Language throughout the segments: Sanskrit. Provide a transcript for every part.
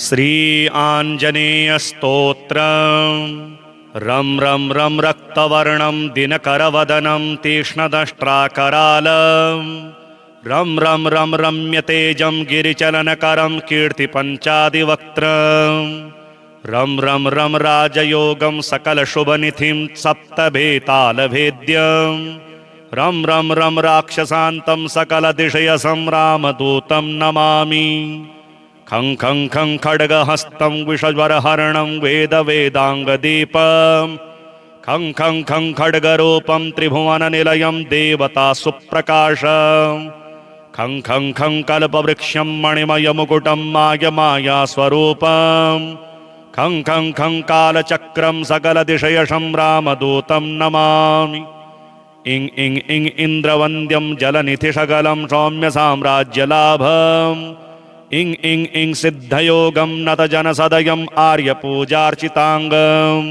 श्री आंजनेय स्तोत्रम्। रं रं रं रक्तवर्णं दिनकरवदनं तीक्ष्णदष्ट्राकरालं रं रं रं रम्यतेजं गिरिचलनकरं कीर्तिपञ्चादिवक्त्रं रं रं रं राजयोगं सकलशुभनिधिं सप्तभेतालभेद्यं रं रं रं राक्षसान्तं सकलदिशयसंरामदूतं नमामि। खं खं खं खड्गहस्तं विषज्वरहरणं वेदवेदाङ्गदीपं खं खं खं खड्गरूपं त्रिभुवननिलयं देवतासुप्रकाशं खं खं खं कल्पवृक्षं मणिमयमुकुटं मायमायास्वरूपं खं खं खं कालचक्रं सकलदिशयसंरामदूतं नमामि। इं इं इं इन्द्रवन्द्यं जलनिधिशकलं सौम्यसाम्राज्यलाभम् इं इं इं सिद्धयोगं नतजनसदयम् आर्यपूजार्चिताङ्गम्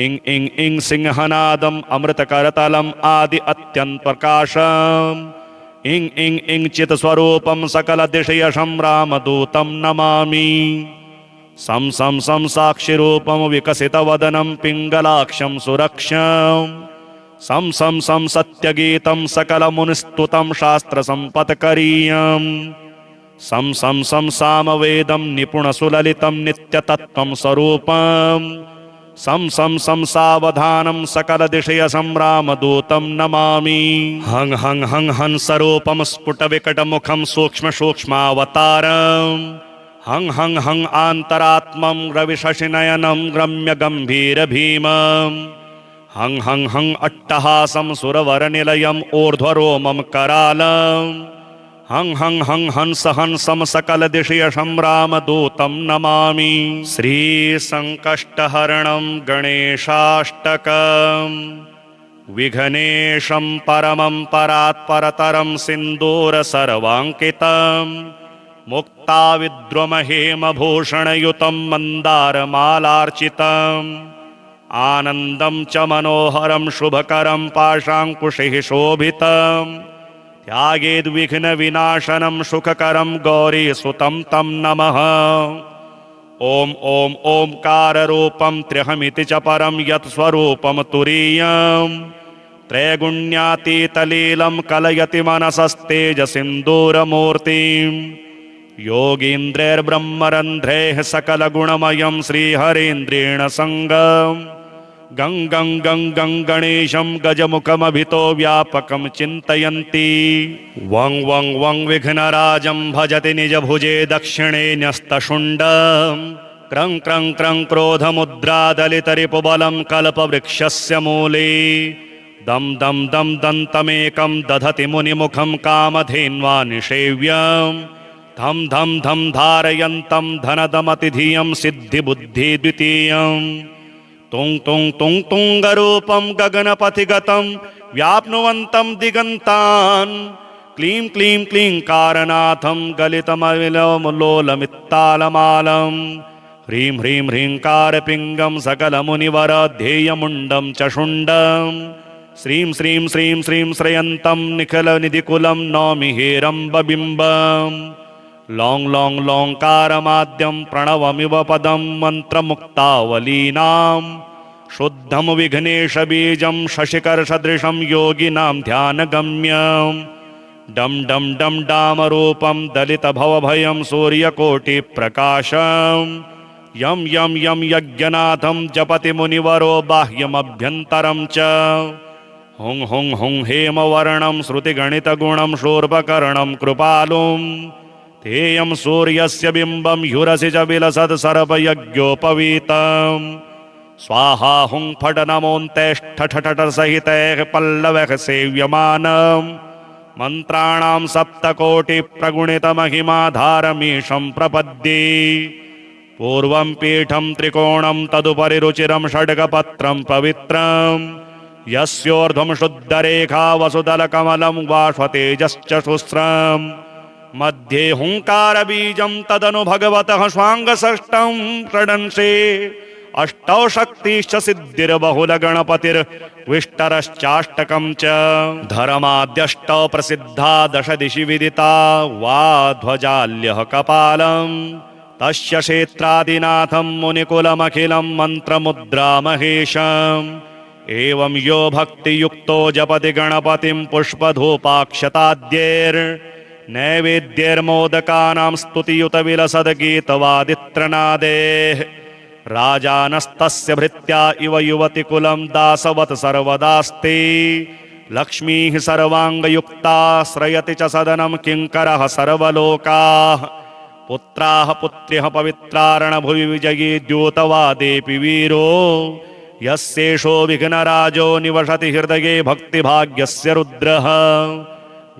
इं इं इं सिंहनादम् अमृतकरतलम् आदि अत्यन्तप्रकाशम् इं इं इं चित्स्वरूपं सकलदिशयसंरामदूतं नमामि। सं सं सं साक्षिरूपं विकसितवदनं पिङ्गलाक्षं सुरक्षं सं सं सं सत्यगीतं सकलमुनिस्तुतं शास्त्रसम्पत्करीयम् सं सं सं सामवेदं निपुणसुललितं नित्यतत्त्वं स्वरूपं सं सं सं सावधानं सकलदिशयसंरामदूतं नमामि। हं हं हं हंसरूपं स्फुटविकटमुखं सूक्ष्मसूक्ष्मावतारं हं हं हं आन्तरात्मं रविशशिनयनं रम्यगम्भीरभीमं हं हं हं अट्टहासं सुरवरनिलयम् ऊर्ध्वरोमं करालं हं हं हं हंस हंसं सकलदिशयसंरामदूतं नमामि। श्रीसङ्कष्टहरणं गणेशाष्टकं विघ्नेशं परमं परात्परतरं सिन्दूरसर्वाङ्कितं मुक्ताविद्रुमहेमभूषणयुतं मन्दारमालार्चितम् आनन्दं च मनोहरं शुभकरं पाशाङ्कुशैः शोभितम् त्यागेद्विघ्नविनाशनं सुखकरं गौरीसुतं तं नमः। ॐ ॐ ओंकाररूपं त्र्यहमिति च परं यत्स्वरूपं तुरीयं त्रैगुण्यातीतलीलं कलयति मनसस्तेजसिन्दूरमूर्तिं योगीन्द्रैर्ब्रह्मरन्ध्रैः सकलगुणमयं श्रीहरीन्द्रेण सङ्गम् गं गं गं गं गणेशं गजमुखमभितो व्यापकं चिन्तयन्ति वं वं वं विघ्नराजं भजति निजभुजे दक्षिणे न्यस्तशुण्डं क्रं क्रं क्रं क्रोधमुद्रादलितरिपुबलं कल्पवृक्षस्य मूले दं दं दं दन्तमेकं दधति मुनिमुखं कामधेन्वा निषेव्यं धं धं धं धारयन्तं धनदमतिधियं सिद्धिबुद्धिद्वितीयम् तुं तुं तुं तुङ्गरूपं गगनपथिगतं व्याप्नुवन्तं दिगन्तान् क्लीं क्लीं क्लीङ्कारनाथं गलितमविलोलोलमित्तालमालं ह्रीं ह्रीं ह्रीङ्कारपिङ्गं सकलमुनिवरध्येयमुण्डं च शुण्डं श्रीं श्रीं श्रीं श्रीं श्रयन्तं निखिलनिधिकुलं नौमि हेरम्बबिम्बं लौं लौं लौङ्कारमाद्यं प्रणवमिव पदं मन्त्रमुक्तावलीनां शुद्धं विघ्नेशबीजं शशिकरसदृशं योगिनां ध्यानगम्यं डं डं डं डामरूपं दलितभवभयं सूर्यकोटिप्रकाशं यं यं यं यज्ञनाथं जपति मुनिवरो बाह्यमभ्यन्तरं च हुं हुं हुं हेमवर्णं श्रुतिगणितगुणं शूर्पकर्णं कृपालुं तेयं सूर्यस्य बिम्बं ह्युरसि च विलसद् स्वाहा हुं फट नमोऽन्तेष्ठठठठसहितैः पल्लवैः सेव्यमानं मन्त्राणां सप्तकोटिप्रगुणितमहिमाधारमीशं प्रपद्ये पूर्वं पीठं त्रिकोणं तदुपरि रुचिरं षड्गपत्रं पवित्रं यस्योर्ध्वं शुद्धरेखा वसुदलकमलं वाष्वतेजश्च शुस्रम् मध्ये हुंकारबीजं तदनु भगवतः स्वाङ्गषष्ठं षडंशे अष्टौ शक्तिश्च सिद्धिर्बहुलगणपतिर्विष्टरश्चाष्टकं च धर्माद्यष्टौ प्रसिद्धा दश दिशि विदिता वा ध्वजाल्यः कपालं तस्य क्षेत्रादिनाथं मुनिकुलमखिलं मन्त्रमुद्रामहेशम् एवं यो भक्तियुक्तो जपति गणपतिं पुष्पधूपाक्षताद्यैर्नैवेद्यैर्मोदकानां स्तुतियुतविलसद्गीतवादित्रनादेः राजानस्तस्य भृत्या इव युवतिकुलं दासवत् सर्वदास्ति लक्ष्मीः सर्वाङ्गयुक्ता श्रयति च सदनं किङ्करः सर्वलोकाः पुत्राः पुत्र्यः पवित्रारणभुवि विजयी द्यूतवादेऽपि वीरो यस्येषो विघ्नराजो निवसति हृदये भक्तिभाग्यस्य रुद्रः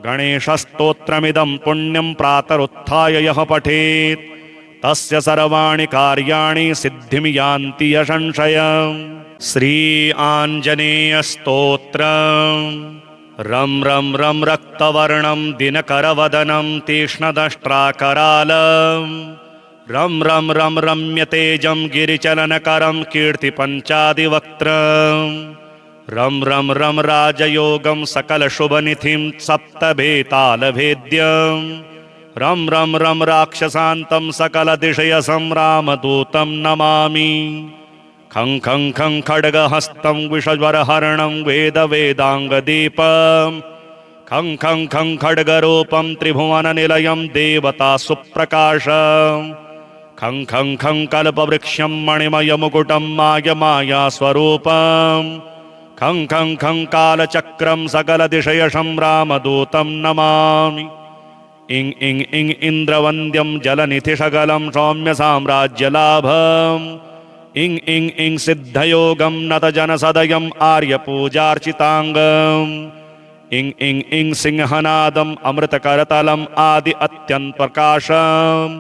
गणेशस्तोत्रमिदं पुण्यं प्रातरुत्थाय यः पठेत् तस्य सर्वाणि कार्याणि सिद्धिं यान्ति यशंशयम्। श्री आञ्जनेयस्तोत्रम्। रं रं रं रक्तवर्णं दिनकरवदनं तीक्ष्णदष्ट्राकरालं रं रं रं रम्यतेजं गिरिचलनकरं कीर्तिपञ्चादिवक्त्रं रं रं रं राजयोगं सकलशुभनिधिं सप्तभेतालभेद्यं रं रं रं राक्षसान्तं सकलदिशयसंरामदूतं नमामि। खं खं खं खड्गहस्तं विषज्वरहरणं वेदवेदाङ्गदीपं खं खं खं खड्गरूपं त्रिभुवननिलयं देवतासुप्रकाशं खं खं खं कल्पवृक्षं मणिमयमुकुटं मायमायास्वरूपं खं खं खं कालचक्रं सकलदिशयसंरामदूतं नमामि। इं इं इं इन्द्रवन्द्यं जलनिधिशकलं सौम्यसाम्राज्यलाभम् इं इं इं सिद्धयोगं नतजनसदयम् आर्यपूजार्चिताङ्गम् इं इं इं सिंहनादम् अमृतकरतलम् आदि अत्यन्तप्रकाशम्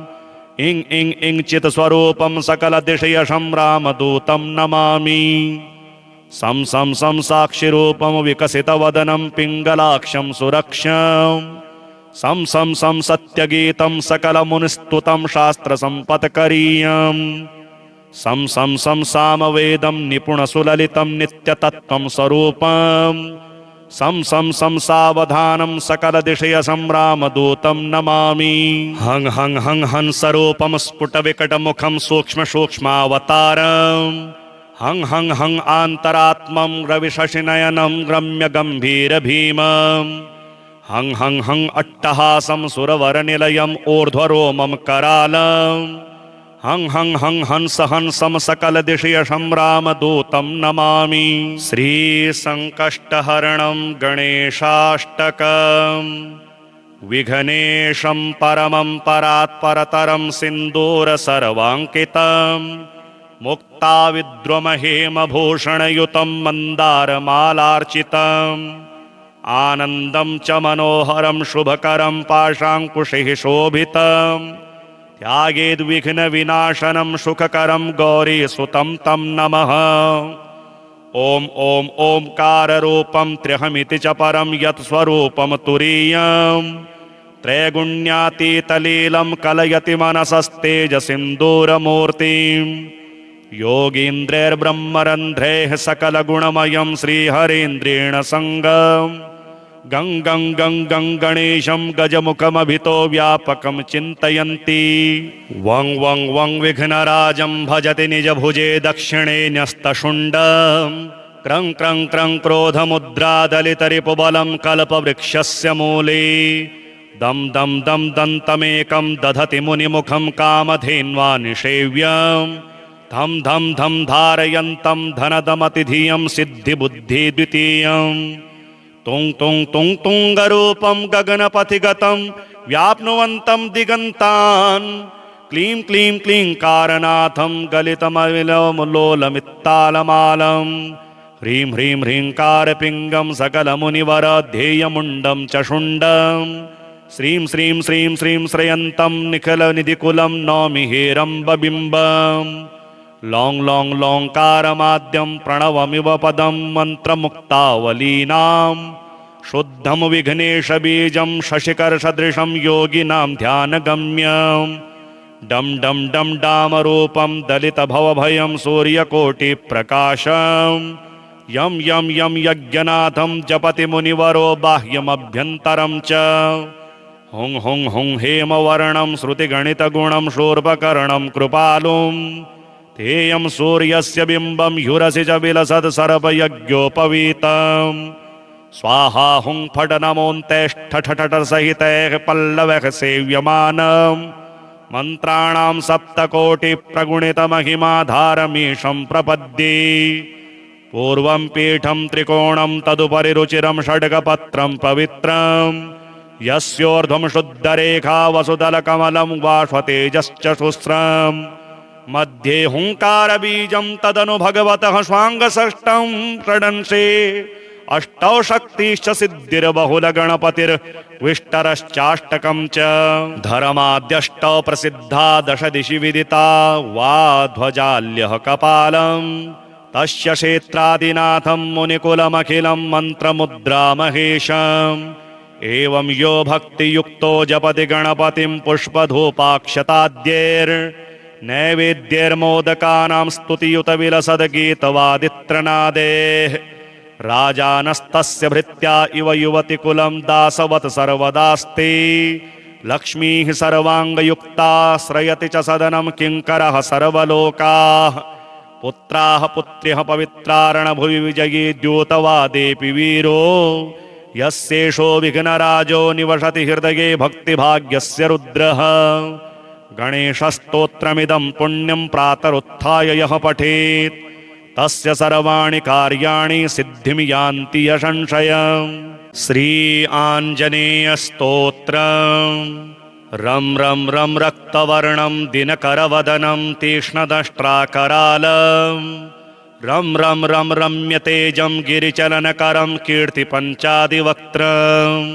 इं इं इं चित्स्वरूपं सकलदिशयसंरामदूतं नमामि। सं सं सं साक्षिरूपं विकसितवदनं पिङ्गलाक्षं सुरक्षम् सं सं सं सत्यगीतं सकलमुनिस्तुतं शास्त्रसम्पत्करीयम् सं सं सं सामवेदं निपुणसुललितं नित्यतत्त्वं स्वरूपम् सं सं सं सावधानं सकलदिशयसंरामदूतं नमामि। हं हं हं हंसरूपं स्फुटविकटमुखं सूक्ष्मसूक्ष्मावतारम् हं हं हं आन्तरात्मं रविशशिनयनं रम्यगम्भीरभीमम् हं हं हं अट्टहासं सुरवरनिलयम् ऊर्ध्वरोमं करालम् हं हं हं हंस हंसं सकलदिशयसंरामदूतं नमामि। श्रीसङ्कष्टहरणं गणेशाष्टकम्। विघ्नेशं परमं परात्परतरं सिन्दूरसर्वाङ्कितं मुक्ताविद्रुमहेमभूषणयुतं मन्दारमालार्चितम् आनन्दं च मनोहरं शुभकरं पाशाङ्कुशैः शोभितम् त्यागेद्विघ्नविनाशनं सुखकरं गौरीसुतं तं नमः। ॐ ॐ ओंकाररूपं त्र्यहमिति च परं यत्स्वरूपं तुरीयं त्रैगुण्यातीतलीलं कलयति मनसस्तेजसिन्दूरमूर्तिं योगीन्द्रैर्ब्रह्मरन्ध्रैः सकलगुणमयं श्रीहरीन्द्रेण सङ्गम् गं गं गं गं गणेशं गजमुखमभितो व्यापकं चिन्तयन्ति वं वं वं विघ्नराजं भजति निजभुजे दक्षिणे न्यस्तशुण्डं क्रं क्रं क्रं क्रोधमुद्रादलितरिपुबलं कल्पवृक्षस्य मूले दं दं दं दन्तमेकं दधति मुनिमुखं कामधेन्वा निषेव्यं धं धं धं धारयन्तं धनदमतिधियं सिद्धिबुद्धिद्वितीयम् तुं तुं तुं तुङ्गरूपं गगनपथिगतं व्याप्नुवन्तं दिगन्तान् क्लीं क्लीं क्लीं कारनाथं गलितमविलोलोलमित्तालमालं ह्रीं ह्रीं ह्रीङ्कारपिङ्गं सकलमुनिवरध्येयमुण्डं च शुण्डं श्रीं श्रीं श्रीं श्रीं श्रयन्तं निखिलनिधिकुलं नौमि हेरम्बबिम्बम् लौं लौं लौङ्कारमाद्यं प्रणवमिव पदं मन्त्रमुक्तावलीनां शुद्धं विघ्नेशबीजं शशिकरसदृशं योगिनां ध्यानगम्यं डं डं डं डामरूपं दलितभवभयं सूर्यकोटिप्रकाशं यं यं यं यज्ञनाथं जपति मुनिवरो बाह्यमभ्यन्तरं च हुं हुं हुं हेमवर्णं श्रुतिगणितगुणं शूर्पकर्णं कृपालुं तेयं सूर्यस्य बिम्बं युरसि च विलसत् सर्पयज्ञोपवीतम् स्वाहा हुं फट नमोऽन्तेष्ठठठसहितैः पल्लवः सेव्यमानम् मन्त्राणां सप्तकोटिप्रगुणितमहिमाधारमीशं प्रपद्ये पूर्वं पीठं त्रिकोणं तदुपरि रुचिरं षड्गपत्रं पवित्रम् यस्योर्ध्वं शुद्धरेखा वसुदलकमलं वाष्वतेजश्चतुस्रम् मध्ये हुङ्कारबीजं तदनु भगवतः स्वाङ्गषष्ठं षडंशे अष्टौ शक्तिश्च सिद्धिर्बहुलगणपतिर्विष्टरश्चाष्टकं च धर्माद्यष्टौ प्रसिद्धा दश दिशि विदिता वा ध्वजाल्यः कपालम् तस्य क्षेत्रादिनाथं मुनिकुलमखिलं मन्त्रमुद्रामहेशम् एवं यो भक्तियुक्तो जपति गणपतिं पुष्पधूपाक्षताद्यैर्नैवेद्यैर्मोदकानां स्तुतियुतविलसद्गीतवादित्रनादेः राजानस्तस्य भृत्या इव युवतिकुलं दासवत् सर्वदास्ते लक्ष्मीः सर्वाङ्गयुक्ता श्रयति च सदनं किङ्करः सर्वलोकाः पुत्राः पुत्र्यः पवित्रारणभुवि विजयी द्यूतवादेऽपि वीरो यस्येषो विघ्नराजो निवसति हृदये भक्तिभाग्यस्य रुद्रः गणेशस्तोत्रमिदं पुण्यं प्रातरुत्थाय यः पठेत् तस्य सर्वाणि कार्याणि सिद्धिं यान्ति असंशयम्। श्री आञ्जनेयस्तोत्रम्। रं रं रं रक्तवर्णं दिनकरवदनं तीक्ष्णदष्ट्राकरालम् रं रं रं रम्यतेजं गिरिचलनकरं कीर्तिपञ्चादिवक्त्रम्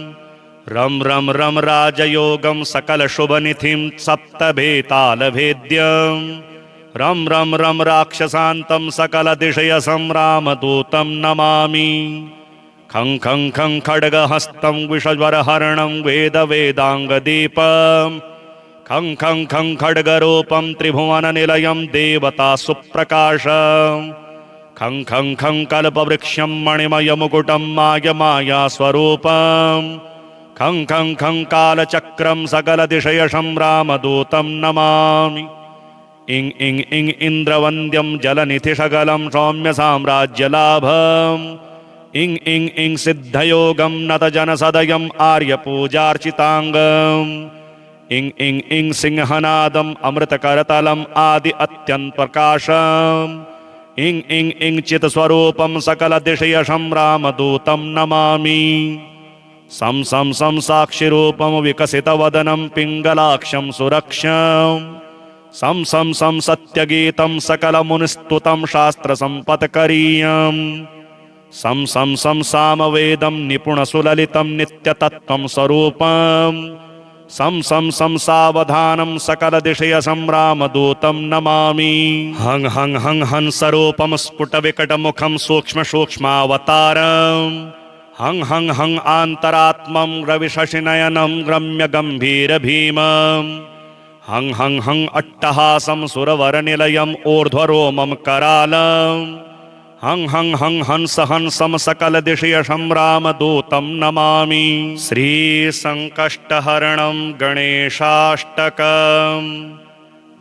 रं रं रं राजयोगं सकलशुभनिधिं सप्तभेतालभेद्यम् रं रं रं राक्षसान्तं सकलदिशयसंरामदूतं नमामि। खं खं खं खड्गहस्तं विषज्वरहरणं वेदवेदाङ्गदीपम् खं खं खं खड्गरूपं त्रिभुवननिलयं देवतासुप्रकाशम् खं खं खं कल्पवृक्षं मणिमयमुकुटं मायमायास्वरूपम् खं खं खं कालचक्रं सकलदिशयसंरामदूतं नमामि। इं इं इं इन्द्रवन्द्यं जलनिधिशकलं सौम्यसाम्राज्यलाभम् इं इं इं सिद्धयोगं नतजनसदयम् आर्यपूजार्चिताङ्गम् इं इं इं सिंहनादम् अमृतकरतलम् आदि अत्यन्तप्रकाशम् इं इं इं चित्स्वरूपं सकलदिशयसंरामदूतं नमामि। सं सं सं साक्षिरूपं विकसितवदनं पिङ्गलाक्षं सुरक्षम् सं सं सं सत्यगीतं सकलमुनिस्तुतं शास्त्रसम्पत्करीयम् सं सं सं सामवेदं निपुणसुललितं नित्यतत्त्वं स्वरूपम् सं सं सं सावधानं सकलदिशयसंरामदूतं नमामि। हं हं हं हंसरूपं स्फुटविकटमुखं सूक्ष्मसूक्ष्मावतारम् हं हं हं आन्तरात्मं रविशशिनयनं रम्यगम्भीरभीमम् हं हं हं अट्टहासं सुरवरनिलयम् ऊर्ध्वरोमं करालम् हं हं हं हंस हंसं सकलदिशयसंरामदूतं नमामि। श्रीसङ्कष्टहरणं गणेशाष्टकम्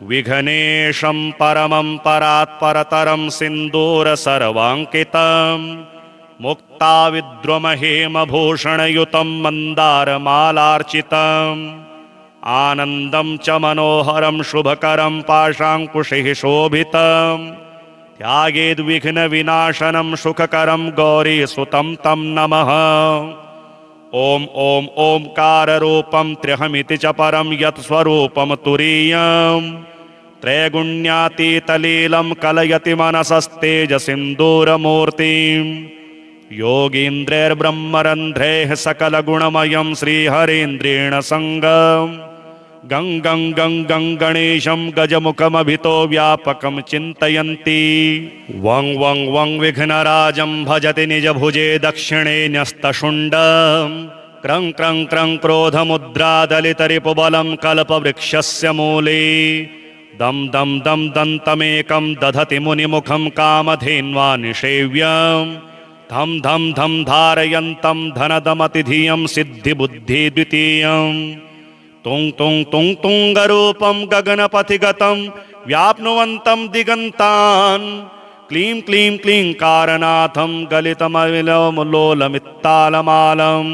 विघ्नेशं परमं परात्परतरं सिन्दूरसर्वाङ्कितम् मुक्ताविद्रुमहेमभूषणयुतं मन्दारमालार्चितम् आनन्दं च मनोहरं शुभकरं पाशाङ्कुशैः शोभितम् त्यागेद्विघ्नविनाशनं सुखकरं गौरीसुतं तं नमः। ॐ ॐ ओंकाररूपं त्र्यहमिति च परं यत्स्वरूपं तुरीयम् त्रैगुण्यातीतलीलं कलयति मनसस्तेजसिन्दूरमूर्तिम् योगीन्द्रैर्ब्रह्मरन्ध्रैः सकलगुणमयं श्रीहरीन्द्रेण सङ्गम् गं गं गं गं गणेशं गजमुखमभितो व्यापकं चिन्तयन्ति वं वं वं विघ्नराजं भजति निजभुजे दक्षिणे न्यस्तशुण्डम् क्रं क्रं क्रं क्रोधमुद्रादलितरिपुबलं कल्पवृक्षस्य मूले दं दं दं दन्तमेकं दधति मुनिमुखं कामधेन्वा निषेव्यम् धं धं धं धारयन्तं धनदमतिधियं सिद्धिबुद्धिद्वितीयम् तुंग तुंग तुंग तुंगरूपं गगनपथिगतं व्याप्नुवन्तं दिगन्तान् क्लीं क्लीं क्लीं कारनाथं गलितमविलोलमित्तालमालं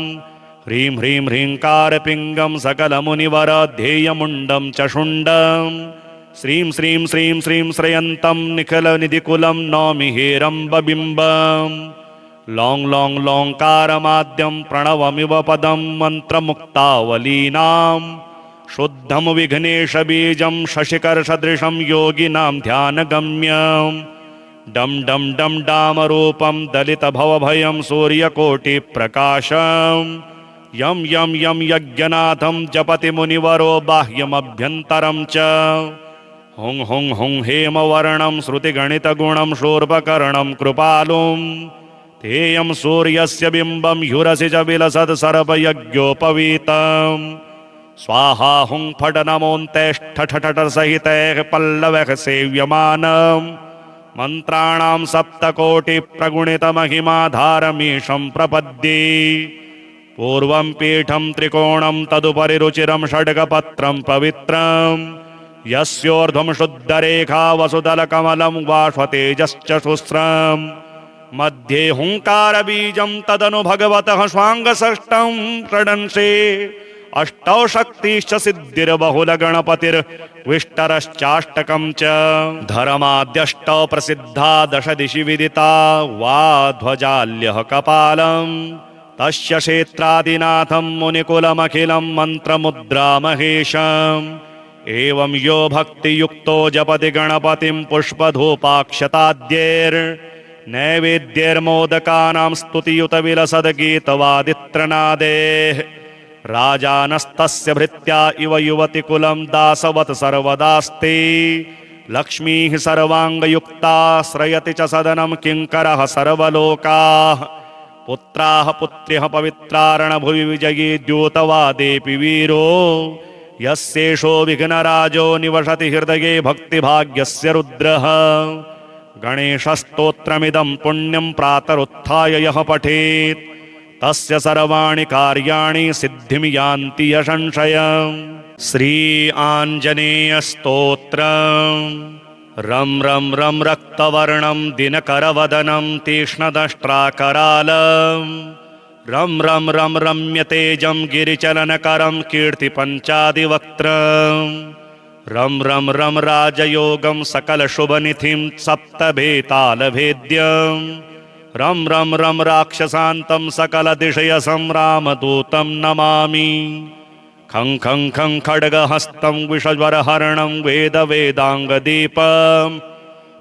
ह्रीं ह्रीं ह्रींकारपिङ्गं सकलमुनिवरध्येयमुण्डं च शुण्डं श्रीं श्रीं श्रीं श्रीं श्रयन्तं निखिलनिधिकुलं नौमि हेरम्बबिम्बं लौं लौं लौङ्कारमाद्यं प्रणवमिव पदं मन्त्रमुक्तावलीनां शुद्धं विघ्नेशबीजं शशिकरसदृशं योगिनां ध्यानगम्यं डं डं डं डामरूपं दलितभवभयं सूर्यकोटिप्रकाशं यं यं यं यज्ञनाथं जपति मुनिवरो बाह्यमभ्यन्तरं च हुं हुं हुं हेमवर्णं श्रुतिगणितगुणं शूर्पकर्णं कृपालुं तेयं सूर्यस्य बिम्बं ह्युरसि च विलसत् सर्वयज्ञोपवीतं स्वाहा हुं फट नमोऽन्तेष्ठठठठसहितैः पल्लवैः सेव्यमानं मन्त्राणां सप्तकोटिप्रगुणितमहिमाधारमीशं प्रपद्ये पूर्वं पीठं त्रिकोणं तदुपरि रुचिरं षड्गपत्रं पवित्रं यस्योर्ध्वं शुद्धरेखा वसुदलकमलं वाष्वतेजश्च शुस्रं मध्ये हुंकारबीजं तदनु भगवतः स्वाङ्गषष्ठं षडंशे अष्टौ शक्तिश्च सिद्धिर्बहुलगणपतिर्विष्टरश्चाष्टकं च धर्माद्यष्टौ प्रसिद्धा दश दिशि विदिता वा ध्वजाल्यः कपालं तस्य क्षेत्रादिनाथं मुनिकुलमखिलं मन्त्रमुद्रामहेशम् एवं यो भक्तियुक्तो जपति गणपतिं पुष्पधूपाक्षताद्यैर्नैवेद्यैर्मोदकानां स्तुतियुतविलसद्गीतवादित्रनादेः राजानस्तस्य भृत्या इव युवतिकुलं दासवत् सर्वदास्ते लक्ष्मीः सर्वाङ्गयुक्ता श्रयति च सदनं किङ्करः सर्वलोकाः पुत्राः पुत्र्यः पवित्रारणभुवि विजयी द्यूतवादेऽपि वीरो यस्येषो विघ्नराजो निवसति हृदये भक्तिभाग्यस्य रुद्रः गणेशस्तोत्रमिदं पुण्यं प्रातरुत्थाय यः पठेत् तस्य सर्वाणि कार्याणि सिद्धिं यान्ति यशंशयम् श्री आञ्जनेयस्तोत्रम् रं रं रं रक्तवर्णं दिनकरवदनं तीक्ष्णदष्ट्राकरालं रं रं रं रम्यतेजं गिरिचलनकरं कीर्तिपञ्चादिवक्त्रं रं रं रं राजयोगं सकलशुभनिधिं सप्तभेतालभेद्यं रं रं रं राक्षसान्तं सकलदिशयसंरामदूतं नमामि खं खं खं खड्गहस्तं विषज्वरहरणं वेदवेदाङ्गदीपं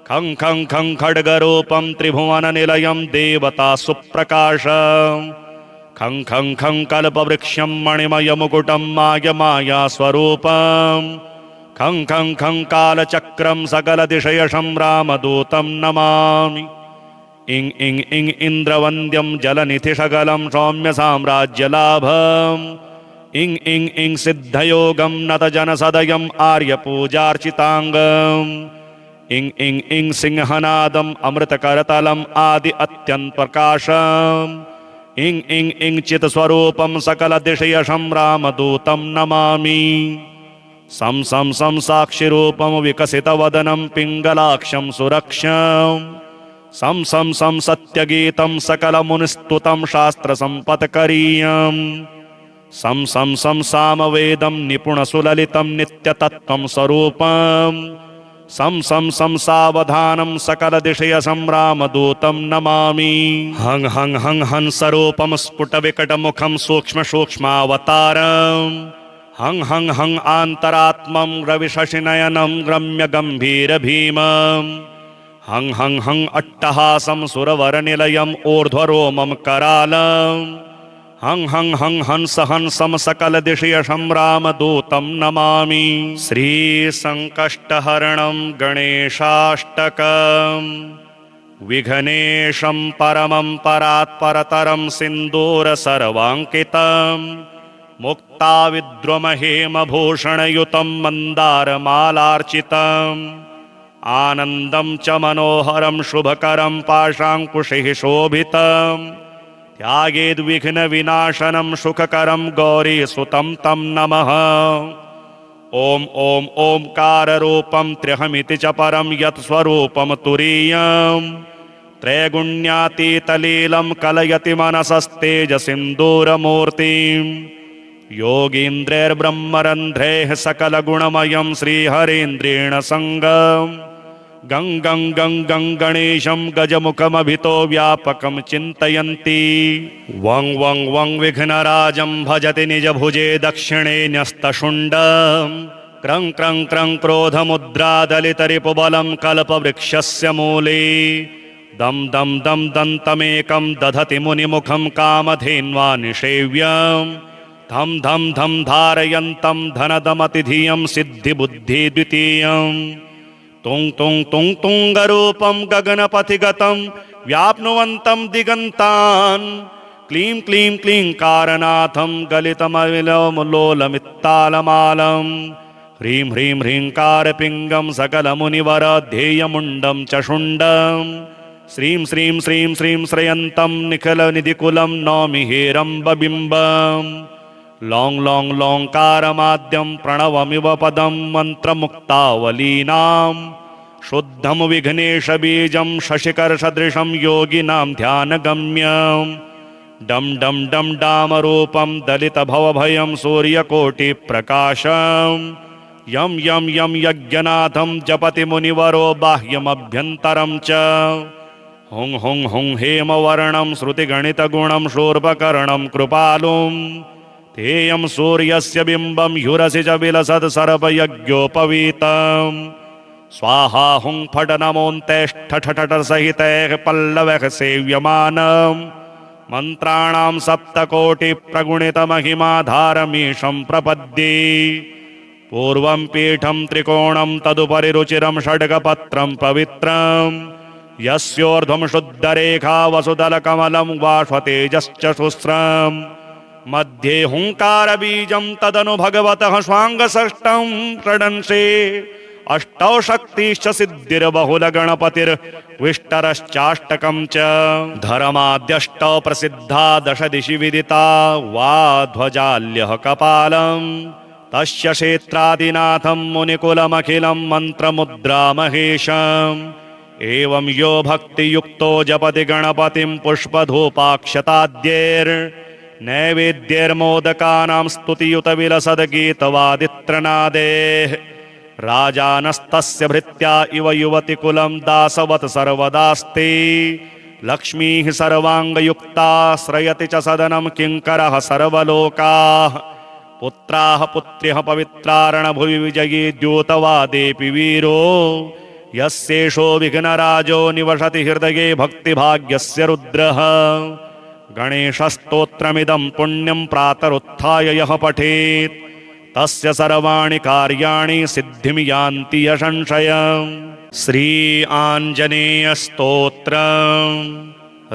खं खं खं खड्गरूपं त्रिभुवननिलयं देवतासुप्रकाशं खं खं खं कल्पवृक्षं मणिमयमुकुटं मायमायास्वरूपं खं खं खं कालचक्रं सकलदिशयसंरामदूतं नमामि इं इं इं इन्द्रवन्द्यं जलनिधिशकलं सौम्यसाम्राज्यलाभम् इं इं इं सिद्धयोगं नतजनसदयम् आर्यपूजार्चिताङ्गम् इं इं इं सिंहनादम् अमृतकरतलम् आदि अत्यन्तप्रकाशम् इं इं इं चित्स्वरूपं सकलदिशयसंरामदूतं नमामि सं सं सं साक्षिरूपं विकसितवदनं पिङ्गलाक्षं सुरक्षम् सं सं सं सत्यगीतं सकलमुनिस्तुतं शास्त्रसम्पत्करीयम् सं सं सं सामवेदं निपुणसुललितं नित्यतत्त्वं स्वरूपं सं सं सं सावधानं सकलदिशयसंरामदूतं नमामि हं हं हं हंसरूपं स्फुटविकटमुखं सूक्ष्मसूक्ष्मावतारम् हं हं हं आन्तरात्मं रविशशिनयनं रम्यगम्भीरभीमम् हं हं हं अट्टहासं सुरवरनिलयम् ऊर्ध्वरोमं करालम् हं हं हं हंस हंसं सकलदिशयसंरामदूतं नमामि श्रीसङ्कष्टहरणं गणेशाष्टकम् विघ्नेशं परमं परात्परतरं सिन्दूरसर्वाङ्कितं मुक्ताविद्रुमहेमभूषणयुतं मन्दारमालार्चितम् आनन्दं च मनोहरं शुभकरं पाशाङ्कुशैः शोभितम् त्यागेद्विघ्नविनाशनं सुखकरं गौरीसुतं तं नमः। ॐ ॐ ओंकाररूपं त्र्यहमिति च परं यत्स्वरूपं तुरीयं त्रैगुण्यातीतलीलं कलयति मनसस्तेजसिन्दूरमूर्तिं योगीन्द्रैर्ब्रह्मरन्ध्रैः सकलगुणमयं श्रीहरीन्द्रेण सङ्गं गं गं गं गं गणेशं गजमुखमभितो व्यापकं चिन्तयन्ति वं वं वं विघ्नराजं भजति निजभुजे दक्षिणे न्यस्तशुण्डं क्रं क्रं क्रं क्रोधमुद्रादलितरिपुबलं कल्पवृक्षस्य मूले दं दं दं दन्तमेकं दधति मुनिमुखं कामधेन्वा निषेव्यं धं धं धं धारयन्तं धनदमतिधियं सिद्धिबुद्धिद्वितीयं तुं तुं तुं तुङ्गरूपं गगनपथिगतं व्याप्नुवन्तं दिगन्तान् क्लीं क्लीं क्लीङ्कारनाथं गलितमविलोलोलमित्तालमालं ह्रीं ह्रीं ह्रीङ्कारपिङ्गं सकलमुनिवरध्येयमुण्डं च शुण्डं श्रीं श्रीं श्रीं श्रीं श्रयन्तं निखिलनिधिकुलं नौमि हेरम्बबिम्बम् लौं लौं लौङ्कारमाद्यं प्रणवमिव पदं मन्त्रमुक्तावलीनां शुद्धं विघ्नेशबीजं शशिकरसदृशं योगिनां ध्यानगम्यं डं डं डं डामरूपं दलितभवभयं सूर्यकोटिप्रकाशं यं यं यं यज्ञनाथं जपति मुनिवरो बाह्यमभ्यन्तरं च हुं हुं हुं हेमवर्णं श्रुतिगणितगुणं शूर्पकर्णं कृपालुं तेयं सूर्यस्य बिम्बं ह्युरसि च विलसत् सर्पयज्ञोपवीतं स्वाहा हुं फट नमोऽन्तेष्ठठठठसहितैः पल्लवैः सेव्यमानं मन्त्राणां सप्तकोटिप्रगुणितमहिमाधारमीशं प्रपद्ये पूर्वं पीठं त्रिकोणं तदुपरि रुचिरं षड्गपत्रं पवित्रं यस्योर्ध्वं शुद्धरेखा वसुदलकमलं वाष्वतेजश्च शुस्रम् मध्ये हुंकारबीजं तदनु भगवतः स्वाङ्गषष्ठं षडंशे अष्टौ शक्तिश्च सिद्धिर्बहुलगणपतिर्विष्टरश्चाष्टकं च धर्माद्यष्टौ प्रसिद्धा दश दिशि विदिता वा ध्वजाल्यः कपालं तस्य क्षेत्रादिनाथं मुनिकुलमखिलं मन्त्रमुद्रामहेशम् एवं यो भक्तियुक्तो जपति गणपतिं पुष्पधूपाक्षताद्यैर्नैवेद्यैर्मोदकानां स्तुतियुतविलसद्गीतवादित्रनादेः राजानस्तस्य भृत्या इव युवतिकुलं दासवत् सर्वदास्ते लक्ष्मीः सर्वाङ्गयुक्ता श्रयति च सदनं किङ्करः सर्वलोकाः पुत्राः पुत्र्यः पवित्रारणभुवि विजयी द्यूतवादेऽपि वीरो यस्येषो विघ्नराजो निवसति हृदये भक्तिभाग्यस्य रुद्रः गणेशस्तोत्रमिदं पुण्यं प्रातरुत्थाय यः पठेत् तस्य सर्वाणि कार्याणि सिद्धिं यान्ति यशंशयम्। श्री आञ्जनेयस्तोत्रम्।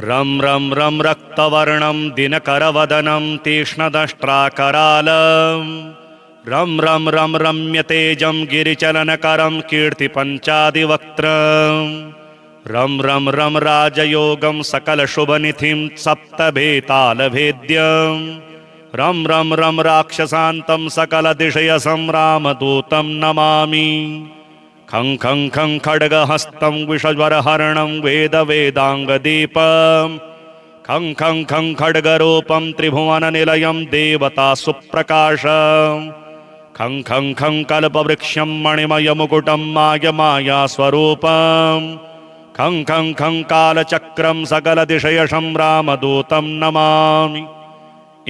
रं रं रं रक्तवर्णं दिनकरवदनं तीक्ष्णदष्ट्राकरालं रं रं रं रम्यतेजं गिरिचलनकरं कीर्तिपञ्चादिवक्त्रं रं रं रं राजयोगं सकलशुभनिधिं सप्तभेतालभेद्यं रं रं रं राक्षसान्तं सकलदिशयसंरामदूतं नमामि। खं खं खं खड्गहस्तं विषज्वरहरणं वेदवेदाङ्गदीपं खं खं खं खड्गरूपं त्रिभुवननिलयं देवतासुप्रकाशं खं खं खं कल्पवृक्षं मणिमयमुकुटं मायमायास्वरूपं खं खं खं कालचक्रं सकलदिशयसंरामदूतं नमामि।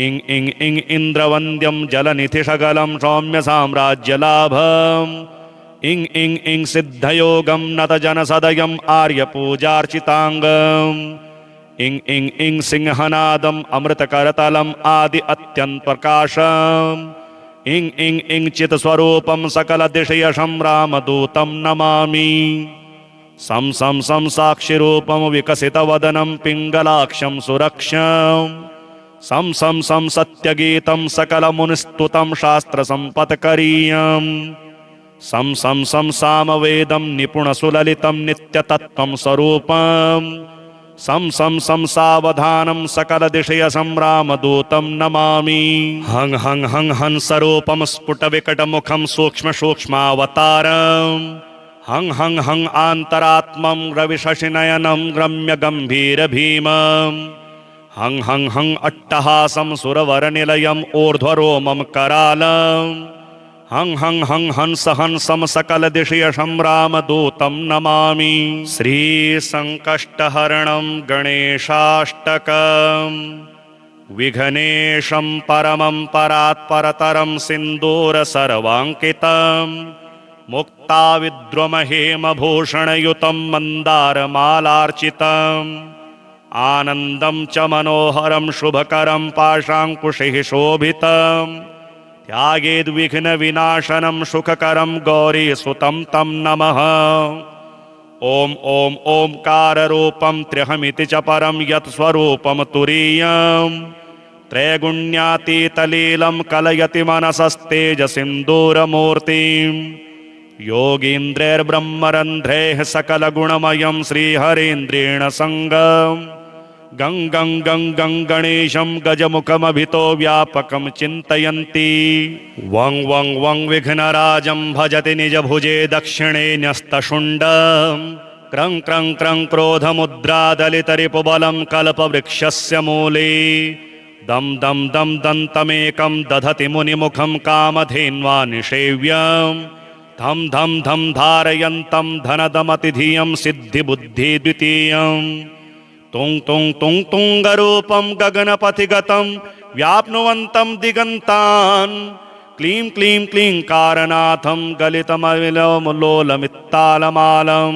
इं इं इं इन्द्रवन्द्यं जलनिधिशकलं सौम्यसाम्राज्यलाभम् इं इं इं सिद्धयोगं नतजनसदयम् आर्यपूजार्चिताङ्गम् इं इं इं सिंहनादम् अमृतकरतलम् आदि अत्यन्तप्रकाशम् इं इं इं चित्स्वरूपं सकलदिशयसंरामदूतं नमामि। सं सं सं साक्षिरूपं विकसितवदनं पिङ्गलाक्षं सुरक्षं सं सं सं सत्यगीतं सकलमुनिस्तुतं शास्त्रसम्पत्करीयम् सं सं सं सामवेदं निपुणसुललितं नित्यतत्त्वं स्वरूपं सं सावधानं सकलदिशय संरामदूतं नमामि। हं हं हं हंसरूपं स्फुटविकटमुखं सूक्ष्मसूक्ष्मावतारम् हं हं हं आन्तरात्मं रविशशिनयनं रम्यगम्भीरभीमम् हं हं हं अट्टहासं सुरवरनिलयम् ऊर्ध्वरोमं करालम् हं हं हं हंस हंसं सकलदिशयशं रामदूतं नमामि। श्रीसङ्कष्टहरणं गणेशाष्टकम् विघ्नेशं परमं परात्परतरं सिन्दूरसर्वाङ्कितम् मुक्ताविद्रुमहेमभूषणयुतं मन्दारमालार्चितम् आनन्दं च मनोहरं शुभकरं पाशाङ्कुशैः शोभितम् त्यागेद्विघ्नविनाशनं सुखकरं गौरीसुतं तं नमः। ॐ ॐ ओंकाररूपं त्र्यहमिति च परं यत्स्वरूपं तुरीयम् त्रैगुण्यातीतलीलं कलयति मनसस्तेजसिन्दूरमूर्तिम् योगीन्द्रैर्ब्रह्मरन्ध्रैः सकलगुणमयं श्रीहरीन्द्रेण सङ्गम् गं गं गं गं गणेशं गजमुखमभितो व्यापकं चिन्तयन्ति वं वं वं विघ्नराजं भजति निजभुजे दक्षिणे न्यस्तशुण्डम् क्रं क्रं क्रं क्रोधमुद्रादलितरिपुबलं कल्पवृक्षस्य मूले दं दं दं दन्तमेकं दधति मुनिमुखं कामधेन्वा निषेव्यम् धं धं धं धारयन्तं धनदमतिधियं सिद्धिबुद्धिद्वितीयम् तुं तुं तुं तुङ्गरूपं गगनपथिगतं व्याप्नुवन्तं दिगन्तान् क्लीं क्लीं क्लीं कारनाथं गलितमविलोलमित्तालमालं